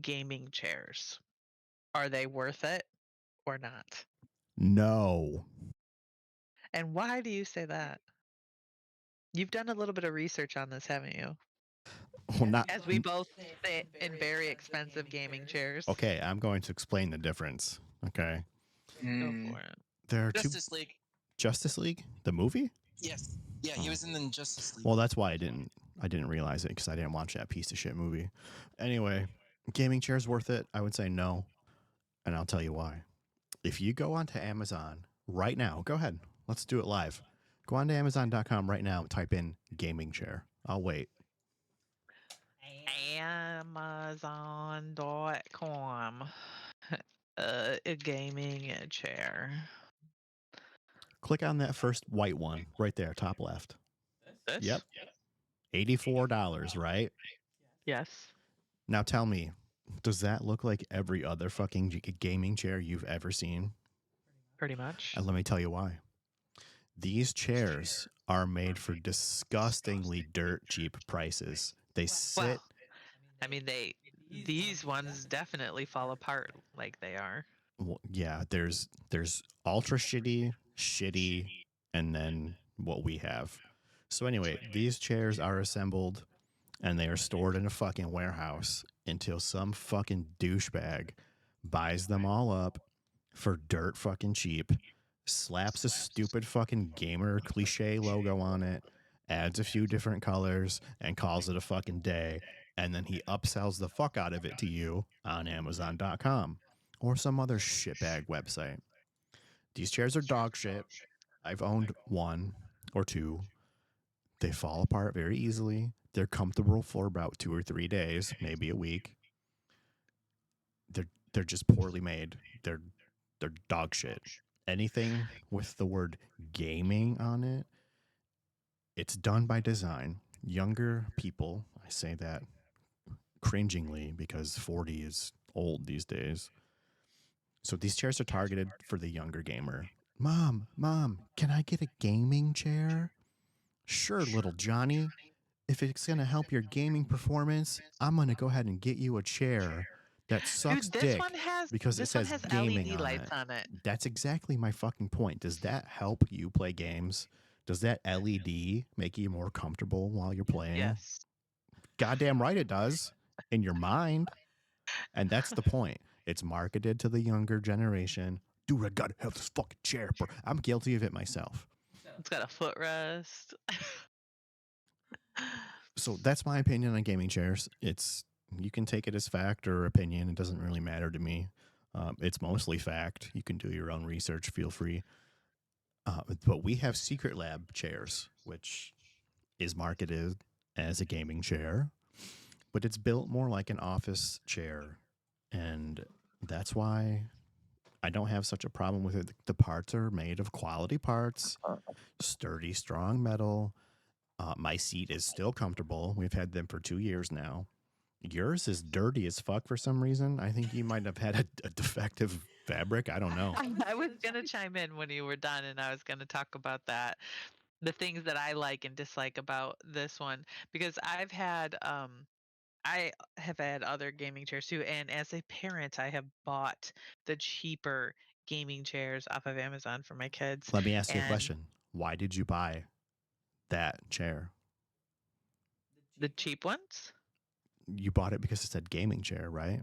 S1: gaming chairs. Are they worth it or not?
S2: No.
S1: And why do you say that? You've done a little bit of research on this, haven't you?
S2: Well, not.
S1: As we both sit in very expensive gaming chairs.
S2: Okay, I'm going to explain the difference. Okay.
S1: Go
S3: Mm,
S1: for it.
S2: There are two.
S3: Justice League.
S2: Justice League? The movie?
S3: Yes. Yeah, he was in the Justice League.
S2: Well, that's why I didn't realize it because I didn't watch that piece of shit movie. Anyway, gaming chairs worth it? I would say no, and I'll tell you why. If you go onto Amazon right now, go ahead. Let's do it live. Go on to Amazon.com right now. Type in gaming chair. I'll wait.
S1: Amazon.com. A gaming chair.
S2: Click on that first white one right there, top left.
S1: This?
S2: Yep. $84, right?
S1: Yes.
S2: Now tell me, does that look like every other fucking gaming chair you've ever seen?
S1: Pretty much.
S2: And let me tell you why. These chairs are made for disgustingly dirt cheap prices. They sit.
S1: Well, I mean, these ones definitely fall apart like they are.
S2: Well, yeah, there's ultra shitty, and then what we have. So anyway, these chairs are assembled and they are stored in a fucking warehouse until some fucking douchebag buys them all up for dirt fucking cheap, slaps a stupid fucking gamer cliche logo on it, adds a few different colors, and calls it a fucking day. And then he upsells the fuck out of it to you on Amazon.com or some other shitbag website. These chairs are dog shit. I've owned one or two. They fall apart very easily. They're comfortable for about 2 or 3 days, maybe a week. They're just poorly made. They're dog shit. Anything with the word gaming on it, it's done by design. Younger people, I say that cringingly because 40 is old these days. So these chairs are targeted for the younger gamer. Mom, can I get a gaming chair? Sure, little Johnny. if it's going to help your gaming performance, I'm going to go ahead and get you a chair that sucks
S1: Dude, this
S2: dick
S1: one has
S2: because it
S1: this one
S2: says
S1: has
S2: gaming
S1: LED
S2: on
S1: lights
S2: it.
S1: on it.
S2: That's exactly my fucking point. Does that help you play games? Does that LED make you more comfortable while you're playing?
S1: Yes.
S2: Goddamn right it does. In your mind. And that's the point. It's marketed to the younger generation. Dude, I gotta have this fucking chair, bro. I'm guilty of it myself.
S1: It's got a footrest.
S2: So that's my opinion on gaming chairs. You can take it as fact or opinion. It doesn't really matter to me. It's mostly fact. You can do your own research. Feel free. But we have Secret Lab chairs, which is marketed as a gaming chair, but it's built more like an office chair. And that's why I don't have such a problem with it. The parts are made of quality parts, sturdy, strong metal. My seat is still comfortable. We've had them for 2 years now. Yours is dirty as fuck for some reason. I think you might have had a defective fabric. I don't know.
S1: I was gonna chime in when you were done, and I was gonna talk about that. The things that I like and dislike about this one, because I have had other gaming chairs too, and as a parent, I have bought the cheaper gaming chairs off of Amazon for my kids.
S2: Let me ask you a
S1: And
S2: question. Why did you buy that chair?
S1: the cheap ones?
S2: You bought it because it said gaming chair, right?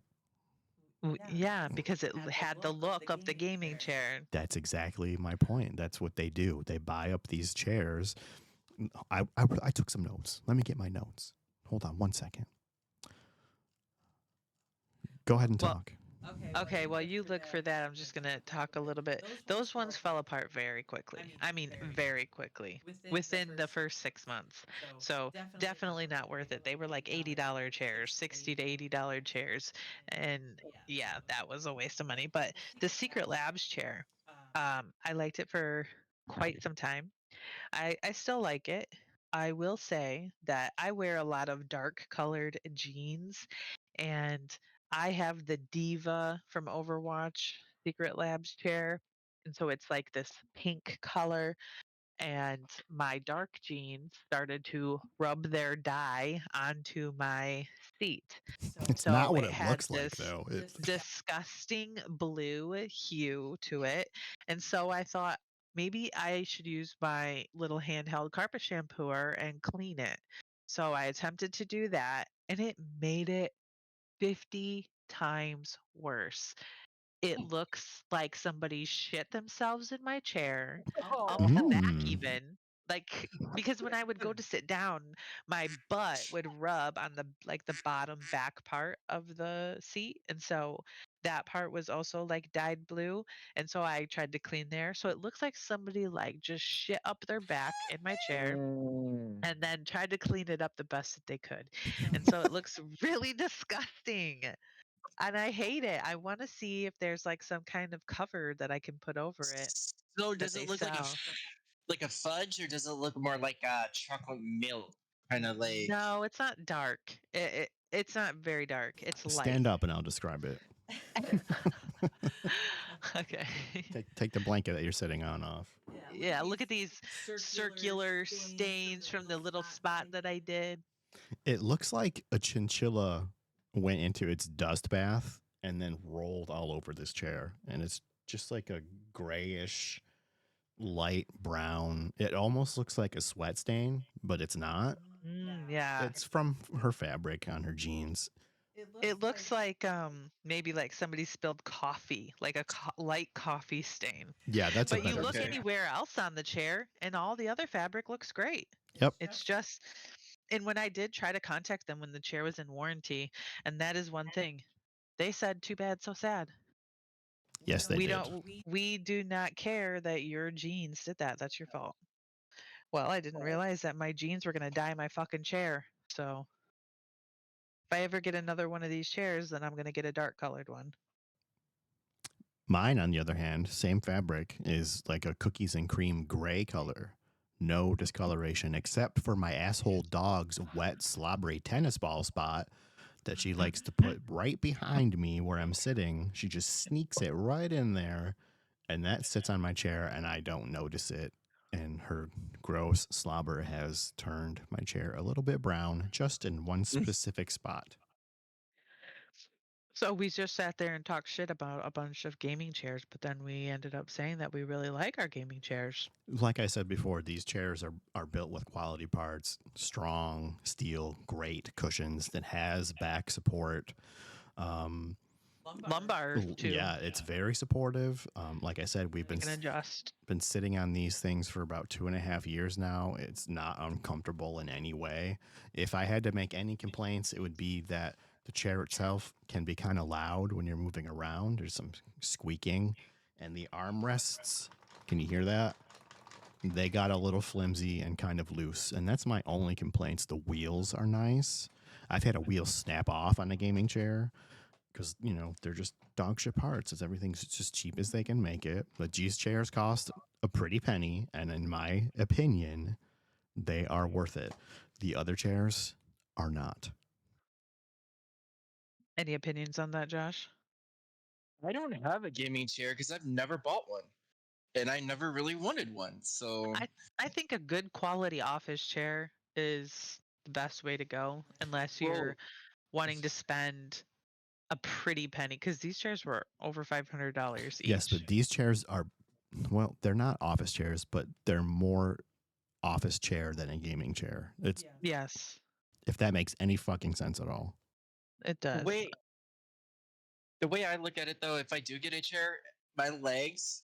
S1: Yeah, because it had the look of the gaming chair.
S2: That's exactly my point. That's what they do. They buy up these chairs. I took some notes. Let me get my notes. Hold on 1 second. Go ahead and
S1: Well,
S2: talk.
S1: okay, while you look for that, I'm just going to talk a little bit. Those ones fell apart very quickly. I mean, very quickly within the first 6 months. So definitely not worth it. They were like $80 chairs, $60 to $80 chairs. And yeah, that was a waste of money. But the Secret Labs chair, I liked it for quite some time. I still like it. I will say that I wear a lot of dark colored jeans, and I have the Diva from Overwatch Secret Labs chair. And so it's like this pink color, and my dark jeans started to rub their dye onto my seat.
S2: It's not
S1: So
S2: what
S1: it
S2: it
S1: had
S2: looks like,
S1: this
S2: though.
S1: disgusting blue hue to it. And so I thought maybe I should use my little handheld carpet shampooer and clean it. So I attempted to do that, and it made it 50 times worse. It looks like somebody shit themselves in my chair, up the back
S2: Mm.
S1: even. Like, because when I would go to sit down, my butt would rub on the bottom back part of the seat, and so that part was also like dyed blue, and so I tried to clean there. So it looks like somebody like just shit up their back in my chair and then tried to clean it up the best that they could. And so it looks really disgusting. And I hate it. I wanna see if there's, like, some kind of cover that I can put over it
S3: So
S1: that
S3: does
S1: they
S3: it look like
S1: sell.
S3: like a fudge, or does it look more like a chocolate milk kind of like?
S1: No, it's not dark. It's not very dark. It's light.
S2: Stand up and I'll describe it.
S1: Okay.
S2: Take the blanket that you're sitting on off.
S1: Yeah, look at these circular stains from the little spot that I did.
S2: It looks like a chinchilla went into its dust bath and then rolled all over this chair. And it's just like a grayish, light brown. It almost looks like a sweat stain, but it's not.
S1: Yeah.
S2: It's from her fabric on her jeans.
S1: It looks like, maybe, like, somebody spilled coffee, like a light coffee stain.
S2: Yeah, that's a
S1: But you
S2: better
S1: look
S3: Okay.
S2: description.
S1: anywhere else on the chair, and all the other fabric looks great.
S2: Yep.
S1: It's just and when I did try to contact them when the chair was in warranty, and that is one thing, they said, "Too bad, so sad.
S2: Yes, they
S1: We
S2: did.
S1: don't we do not care that your jeans did that. That's your fault." Well, I didn't realize that my jeans were gonna dye my fucking chair. So if I ever get another one of these chairs, then I'm gonna get a dark colored one.
S2: Mine, on the other hand, same fabric, is like a cookies and cream gray color. No discoloration except for my asshole dog's wet, slobbery tennis ball spot that she likes to put right behind me where I'm sitting. She just sneaks it right in there, and that sits on my chair, and I don't notice it and her gross slobber has turned my chair a little bit brown just in one specific spot.
S1: So we just sat there and talked shit about a bunch of gaming chairs, but then we ended up saying that we really like our gaming chairs.
S2: Like I said before, these chairs are built with quality parts, strong steel, great cushions that has back support.
S1: Lumbar too.
S2: Yeah, it's very supportive. Like I said, we've
S1: You can adjust.
S2: been sitting on these things for about 2.5 years now. It's not uncomfortable in any way. If I had to make any complaints, it would be that the chair itself can be kind of loud when you're moving around. There's some squeaking, and the armrests. Can you hear that? They got a little flimsy and kind of loose, and that's my only complaints. The wheels are nice. I've had a wheel snap off on a gaming chair because they're just dog shit parts. It's everything's just cheap as they can make it. But these chairs cost a pretty penny, and in my opinion, they are worth it. The other chairs are not.
S1: Any opinions on that, Josh?
S3: I don't have a gaming chair because I've never bought one, and I never really wanted one. So
S1: I think a good quality office chair is the best way to go, unless you're wanting to spend a pretty penny, because these chairs were over $500 each.
S2: Yes, but these chairs are, well, they're not office chairs, but they're more office chair than a gaming chair. It's
S1: Yes,
S2: if that makes any fucking sense at all.
S1: it does.
S3: The way I look at it, though, if I do get a chair, my legs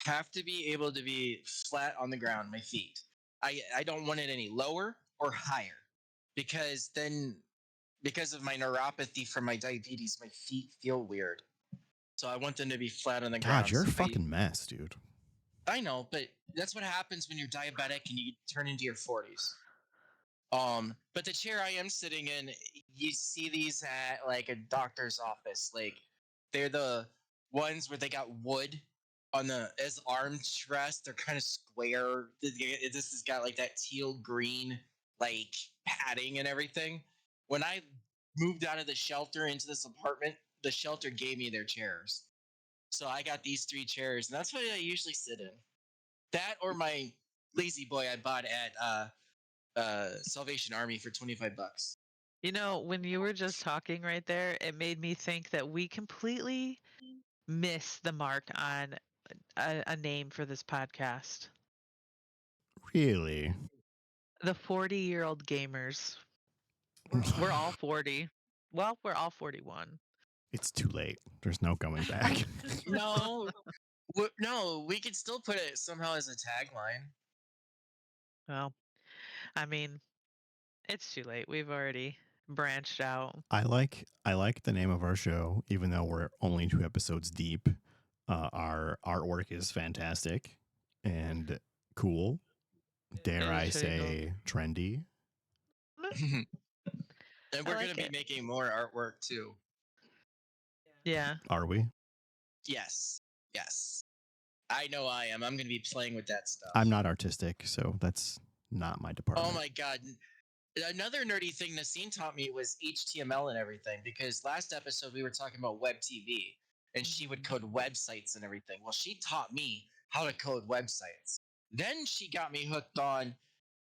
S3: have to be able to be flat on the ground, my feet. I don't want it any lower or higher because then, because of my neuropathy from my diabetes, my feet feel weird. So I want them to be flat on the ground.
S2: God, you're a
S3: So
S2: fucking mess, dude.
S3: I know, but that's what happens when you're diabetic and you turn into your 40s. But the chair I am sitting in, you see these at like a doctor's office. Like they're the ones where they got wood on the as armrest. They're kind of square. This has got like that teal green like padding and everything. When I moved out of the shelter into this apartment, the shelter gave me their chairs. So I got these 3 chairs, and that's what I usually sit in. That or my lazy boy I bought at Salvation Army for $25.
S1: When you were just talking right there, it made me think that we completely missed the mark on a name for this podcast.
S2: Really?
S1: The 40-year-old gamers. We're all 40. Well, we're all 41.
S2: It's too late. There's no coming back.
S3: No, no, we could still put it somehow as a tagline.
S1: Well, I mean, it's too late. We've already branched out.
S2: I like the name of our show, even though we're only 2 episodes deep. Our artwork is fantastic and cool. Dare I say trendy?
S3: And we're
S1: like
S3: going to be
S1: it.
S3: making more artwork too.
S1: Yeah.
S2: Are we?
S3: Yes. Yes. I know I am. I'm going to be playing with that stuff.
S2: I'm not artistic, so that's not my department.
S3: Oh my God. Another nerdy thing Nacine taught me was HTML and everything, because last episode we were talking about web TV and she would code websites and everything. Well, she taught me how to code websites. Then she got me hooked on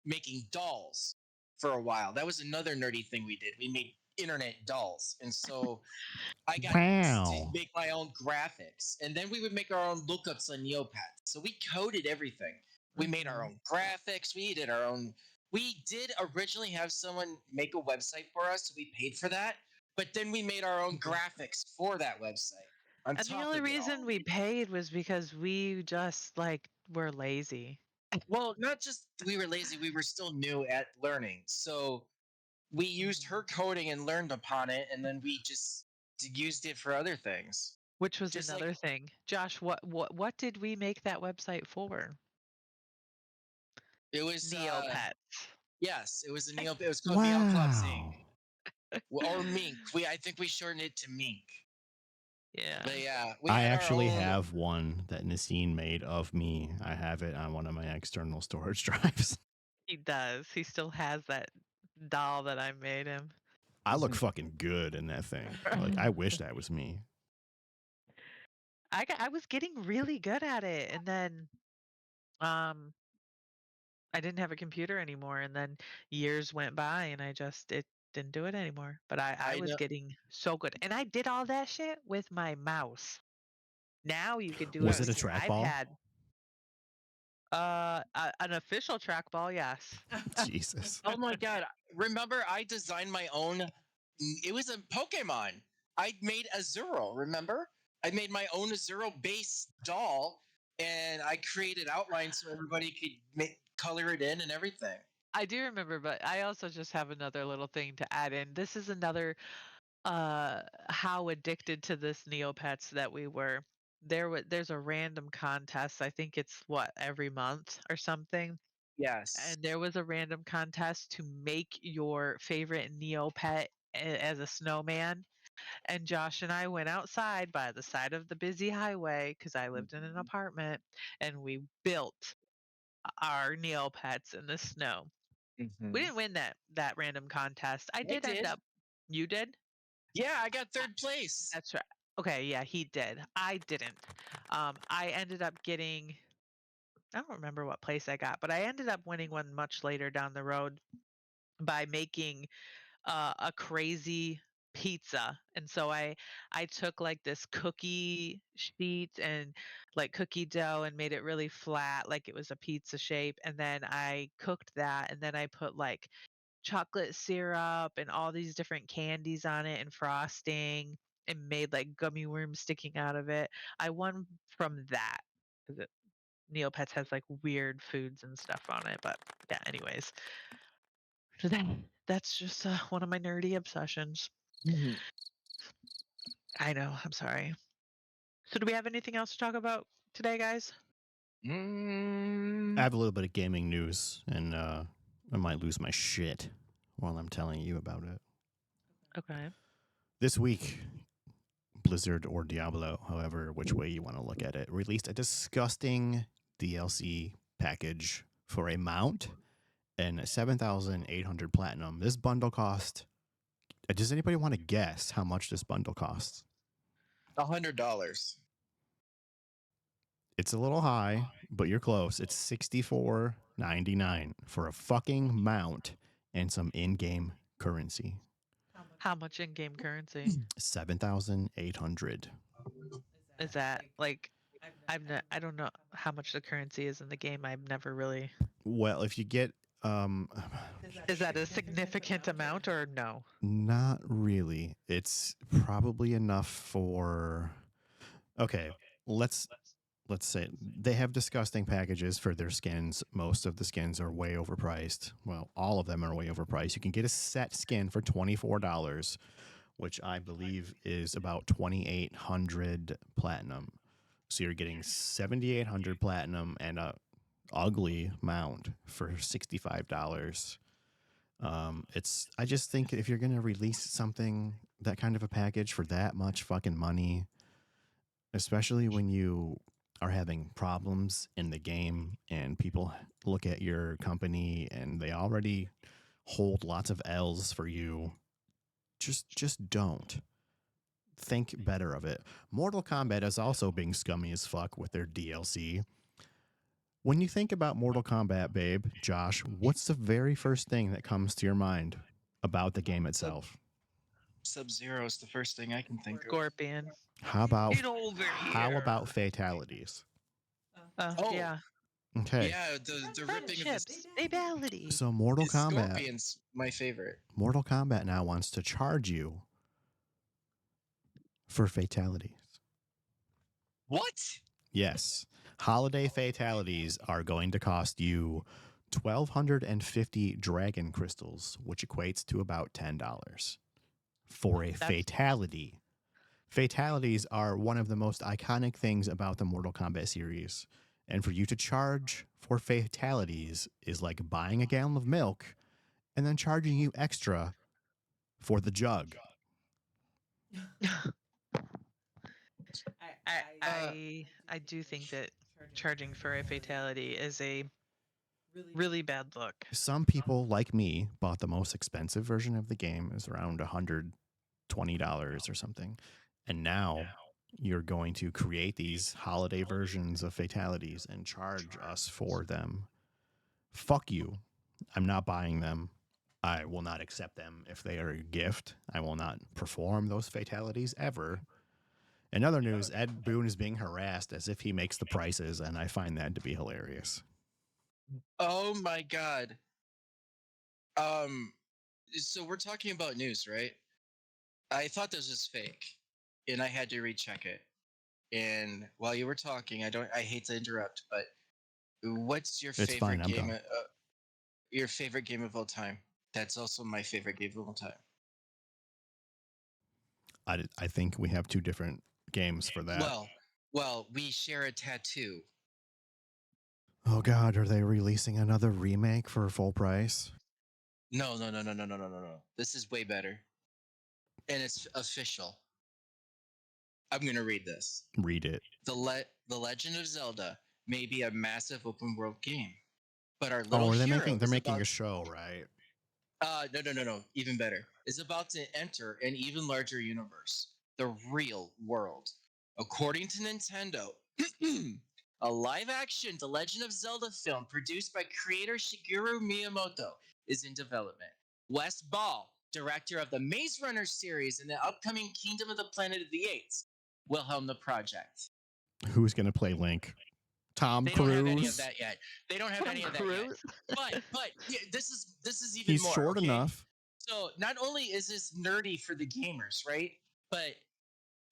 S3: making dolls for a while. That was another nerdy thing we did. We made internet dolls. And so I got to make my own graphics. And then we would make our own lookups on Neopets. So we coded everything. We made our own graphics. We did our own. We did originally have someone make a website for us, so we paid for that. But then we made our own graphics for that website.
S1: And the only reason we paid was because we just were lazy.
S3: Well, not just we were lazy, we were still new at learning. So we used her coding and learned upon it, and then we just used it for other things.
S1: Which was
S3: Just
S1: another thing. Josh, what did we make that website for?
S3: It was
S1: Neopets.
S3: Yes, it was a It was called Meow Club Zing. Or Mink. I think we shortened it to Mink.
S1: Yeah.
S3: But yeah,
S2: I actually have one that Nacine made of me. I have it on one of my external storage drives.
S1: He does. He still has that doll that I made him.
S2: I look fucking good in that thing. Like, I wish that was me.
S1: I was getting really good at it, and then I didn't have a computer anymore, and then years went by, and it didn't do it anymore. But I
S3: I
S1: was
S3: know.
S1: getting so good, and I did all that shit with my mouse. Now you could do it
S2: Was it
S1: with
S2: a
S3: Yes.
S1: your
S2: trackball?
S1: iPad. An official trackball, yes.
S2: Jesus.
S3: Oh my god! Remember, I designed my own. It was a Pokemon. I made Azuro. Remember, I made my own Azuro base doll, and I created outlines so everybody could color it in and everything.
S1: I do remember, but I also just have another little thing to add in. This is another how addicted to this Neopets that we were. There's a random contest. I think it's what, every month or something.
S3: Yes.
S1: And there was a random contest to make your favorite Neopet as a snowman. And Josh and I went outside by the side of the busy highway because I lived in an apartment, and we built our Neopets in the snow. We
S3: Hmm.
S1: didn't win that random contest. I
S3: I
S1: did end
S3: did.
S1: up. You did?
S3: Yeah, I got
S1: Uh,
S3: third place.
S1: That's right. Okay, yeah, he did. I didn't. I ended up getting. I don't remember what place I got, but I ended up winning one much later down the road by making a crazy pizza. And so I took like this cookie sheet and like cookie dough and made it really flat like it was a pizza shape, and then I cooked that, and then I put like chocolate syrup and all these different candies on it and frosting, and made like gummy worms sticking out of it. I won from that because Neopets has like weird foods and stuff on it. But yeah, anyways, so that's just one of my nerdy obsessions.
S3: Mhm.
S1: I know. I'm sorry. So, do we have anything else to talk about today, guys?
S2: I
S3: Mm,
S2: have a little bit of gaming news, and I might lose my shit while I'm telling you about it.
S1: Okay.
S2: This week, Blizzard or Diablo, however, which way you want to look at it, released a disgusting DLC package for a mount and 7,800 platinum. This bundle cost. Does anybody want to guess how much this bundle costs?
S3: $100.
S2: It's a little high, but you're close. It's $64.99 for a fucking mount and some in-game currency.
S1: How much in-game currency
S2: 7,800.
S1: is that? Like, I don't know how much the currency is in the game. I've never really.
S2: Well, if you get
S1: Is that a significant amount or no?
S2: not really. It's probably enough for okay, let's say they have disgusting packages for their skins. Most of the skins are way overpriced. Well, all of them are way overpriced. You can get a set skin for $24, which I believe is about 2,800 platinum. So you're getting 7,800 platinum and a ugly mount for $65. I just think if you're gonna release something that kind of a package for that much fucking money, especially when you are having problems in the game and people look at your company and they already hold lots of L's for you, just don't. Think better of it. Mortal Kombat is also being scummy as fuck with their DLC. When you think about Mortal Kombat, babe, Josh, what's the very first thing that comes to your mind about the game itself?
S3: Sub-Zero is the first thing I can think of.
S1: Scorpion.
S2: How about
S1: Get over
S2: how
S1: here.
S2: about fatalities?
S3: Oh,
S1: Yeah.
S2: Okay.
S3: yeah, the ripping of
S1: Friendships.
S3: this.
S1: Babality.
S2: So Mortal Kombat
S3: Scorpion's my favorite.
S2: Now wants to charge you for fatalities.
S3: What?
S2: Yes. Holiday fatalities are going to cost you 1,250 dragon crystals, which equates to about $10 for a
S1: That's
S2: fatality. Fatalities are one of the most iconic things about the Mortal Kombat series. And for you to charge for fatalities is like buying a gallon of milk and then charging you extra for the jug.
S3: Uh,
S1: I do think that charging for a fatality is a really bad look.
S2: Some people, like me, bought the most expensive version of the game. It was around $120 or something. And now you're going to create these holiday versions of fatalities and charge us for them fuck you. I'm not buying them. I will not accept them if they are a gift. I will not perform those fatalities ever. In other news, Ed Boon is being harassed as if he makes the prices, and I find that to be hilarious.
S3: Oh my god. So we're talking about news, right? I thought this was fake, and I had to recheck it. And while you were talking, I hate to interrupt, but what's your
S2: It's fine.
S3: favorite
S2: I'm
S3: game?
S2: done.
S3: Your favorite game of all time? That's also my favorite game of all time.
S2: I think we have two different games for that.
S3: Well, we share a tattoo.
S2: Oh God, are they releasing another remake for full price?
S3: No. This is way better, and it's official. I'm gonna read this.
S2: Read it.
S3: The Legend of Zelda may be a massive open world game, but our
S2: Oh,
S3: little
S2: are they
S3: hero
S2: making? They're
S3: is
S2: making
S3: about
S2: a show, right?
S3: no. Even better. Is about to enter an even larger universe, the real world. According to Nintendo, a live-action The Legend of Zelda film produced by creator Shigeru Miyamoto is in development. Wes Ball, director of the Maze Runner series and the upcoming Kingdom of the Planet of the Apes, will helm the project.
S2: Who's gonna play Link? Tom
S3: They don't have any of
S2: Cruise.
S3: that yet. They don't have
S1: Tom
S3: any of that yet.
S1: Cruise.
S3: But yeah, this is even
S2: He's
S3: more.
S2: short
S3: Okay?
S2: enough.
S3: So not only is this nerdy for the gamers, right? But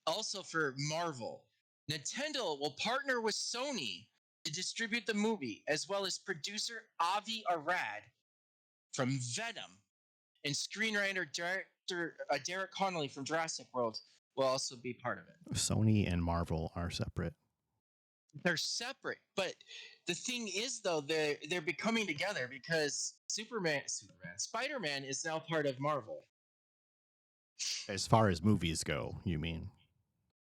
S3: also for Marvel. Nintendo will partner with Sony to distribute the movie, as well as producer Avi Arad from Venom and screenwriter director Derek Connolly from Jurassic World will also be part of it.
S2: Sony and Marvel are separate.
S3: They're separate, but the thing is, though, they're becoming together because Spider-Man is now part of Marvel.
S2: As far as movies go, you mean?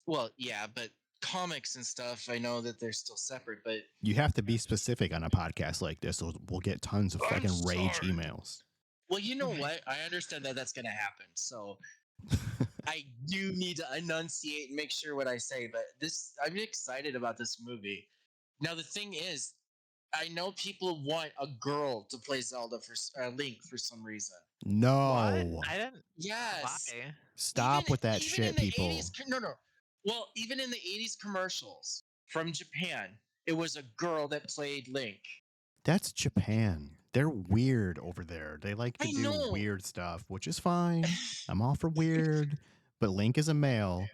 S3: Well, yeah, but comics and stuff, I know that they're still separate, but
S2: You have to be specific on a podcast like this, or we'll get tons of
S3: I'm
S2: fucking rage
S3: sorry.
S2: emails.
S3: Well, you know what? I understand that that's going to happen. So I do need to enunciate and make sure what I say, but I'm excited about this movie. Now, the thing is, I know people want a girl to play Zelda for Link for some reason.
S1: What?
S2: No.
S1: I didn't.
S3: Yes.
S1: Why?
S2: Stop with that
S3: even
S2: shit,
S3: in the
S2: people.
S3: 80s, no. Well, even in the 80s commercials from Japan, it was a girl that played Link.
S2: That's Japan. They're weird over there. They like to
S3: I
S2: do
S3: know.
S2: weird stuff, which is fine. I'm all for weird. But Link is a male.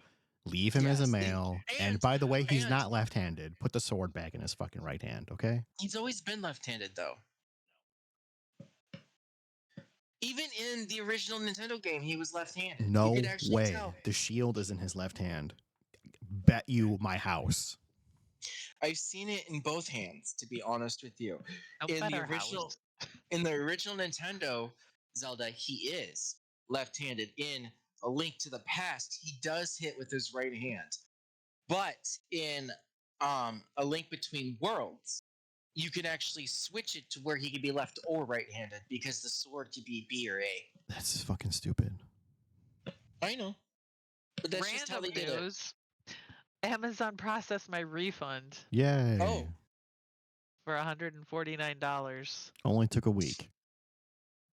S2: Leave him as a
S3: Yes,
S2: male. And by the way, he's not left-handed. Put the sword back in his fucking right hand, okay?
S3: He's always been left-handed, though. Even in the original Nintendo game, he was left-handed.
S2: No
S3: You could actually
S2: way.
S3: tell.
S2: The shield is in his left hand. Bet you my house.
S3: I've seen it in both hands, to be honest with you.
S1: Don't
S3: In
S1: bet
S3: the
S1: our
S3: original,
S1: house.
S3: in the original Nintendo Zelda, he is left-handed. In A Link to the Past, he does hit with his right hand. But in A Link Between Worlds, you can actually switch it to where he can be left or right-handed because the sword could be B or A.
S2: That's fucking stupid.
S3: I know, but that's just how
S1: Random
S3: they did it.
S1: news. Amazon processed my refund
S2: Yay.
S3: Oh.
S1: for $149.
S2: Only took a week.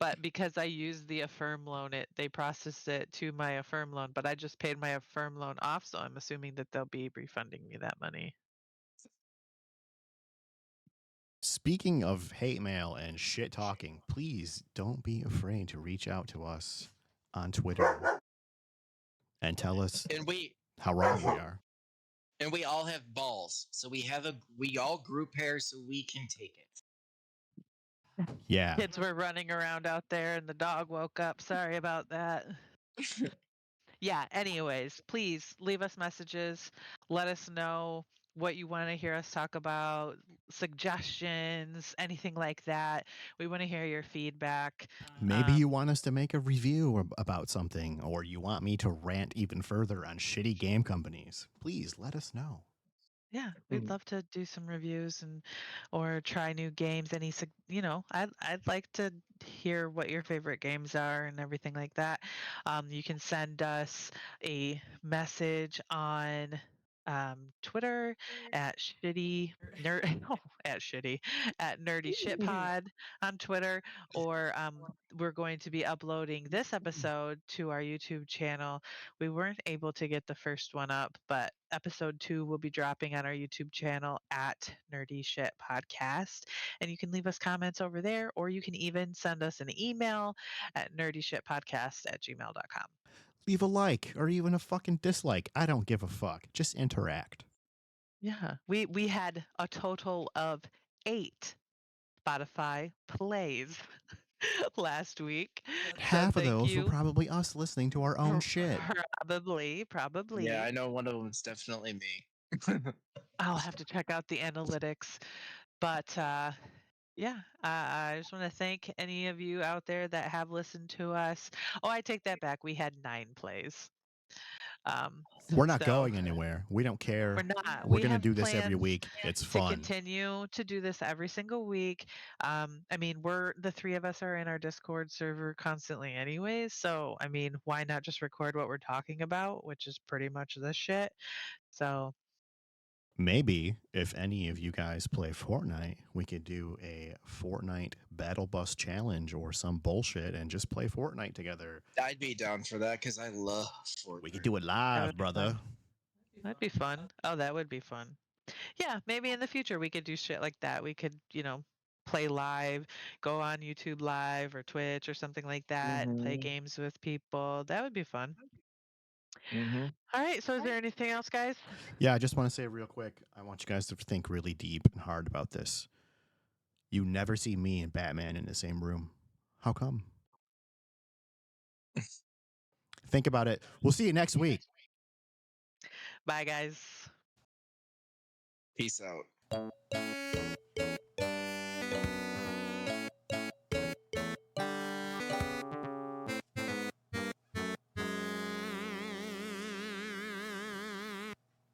S1: But because I used the Affirm loan, they processed it to my Affirm loan, but I just paid my Affirm loan off, so I'm assuming that they'll be refunding me that money.
S2: Speaking of hate mail and shit talking, please don't be afraid to reach out to us on Twitter and tell us
S3: And
S2: how wrong we are.
S3: And we all have balls, so we all group pair so we can take it.
S2: Yeah.
S1: Kids were running around out there and the dog woke up. Sorry about that. Yeah, anyways, please leave us messages. Let us know what you want to hear us talk about, suggestions, anything like that. We want to hear your feedback.
S2: Maybe you want us to make a review about something, or you want me to rant even further on shitty game companies. Please let us know.
S1: Yeah, we'd love to do some reviews or try new games. I'd like to hear what your favorite games are and everything like that. You can send us a message on Twitter at shitty nerd at shitty at nerdy shit pod on Twitter, or we're going to be uploading this episode to our YouTube channel. We weren't able to get the first one up, but episode 2 will be dropping on our YouTube channel at Nerdy Shit Podcast, and you can leave us comments over there, or you can even send us an email at nerdyshitpodcast@gmail.com.
S2: Leave a like or even a fucking dislike. I don't give a fuck. Just interact.
S1: Yeah, we had a total of 8 Spotify plays last week. So
S2: Half of
S1: thank
S2: those were
S1: you.
S2: probably us listening to our own shit.
S1: Probably,
S3: Yeah, I
S1: probably.
S3: know one of them is definitely me.
S1: I'll have to check out the analytics. But yeah, I just want to thank any of you out there that have listened to us. Oh, I take that back. We had 9 plays. Um,
S2: We're not
S1: so
S2: going anywhere. We don't
S1: we're
S2: care.
S1: not.
S2: We're
S1: We
S2: going to
S1: have
S2: do this every
S1: plans
S2: week. It's
S1: to
S2: fun.
S1: continue to do this every single week. I mean, we're the 3 of us are in our Discord server constantly anyways. So, I mean, why not just record what we're talking about, which is pretty much this shit. So,
S2: Maybe if any of you guys play Fortnite, we could do a Fortnite Battle Bus challenge or some bullshit and just play Fortnite together.
S3: I'd be down for that because I love Fortnite.
S2: We could do it
S1: that
S2: live,
S1: would be
S2: brother.
S1: fun. That'd be fun. Oh, that would be fun. Yeah, maybe in the future we could do shit like that. We could, play live, go on YouTube Live or Twitch or something like that and play
S3: Mm-hmm.
S1: games with people. That would be fun.
S3: Mm-hmm.
S1: All right, so is there anything else, guys?
S2: Yeah, I just want to say real quick, I want you guys to think really deep and hard about this. You never see me and Batman in the same room. How come? Think about it. We'll see you next week.
S1: Bye, guys.
S3: Peace out.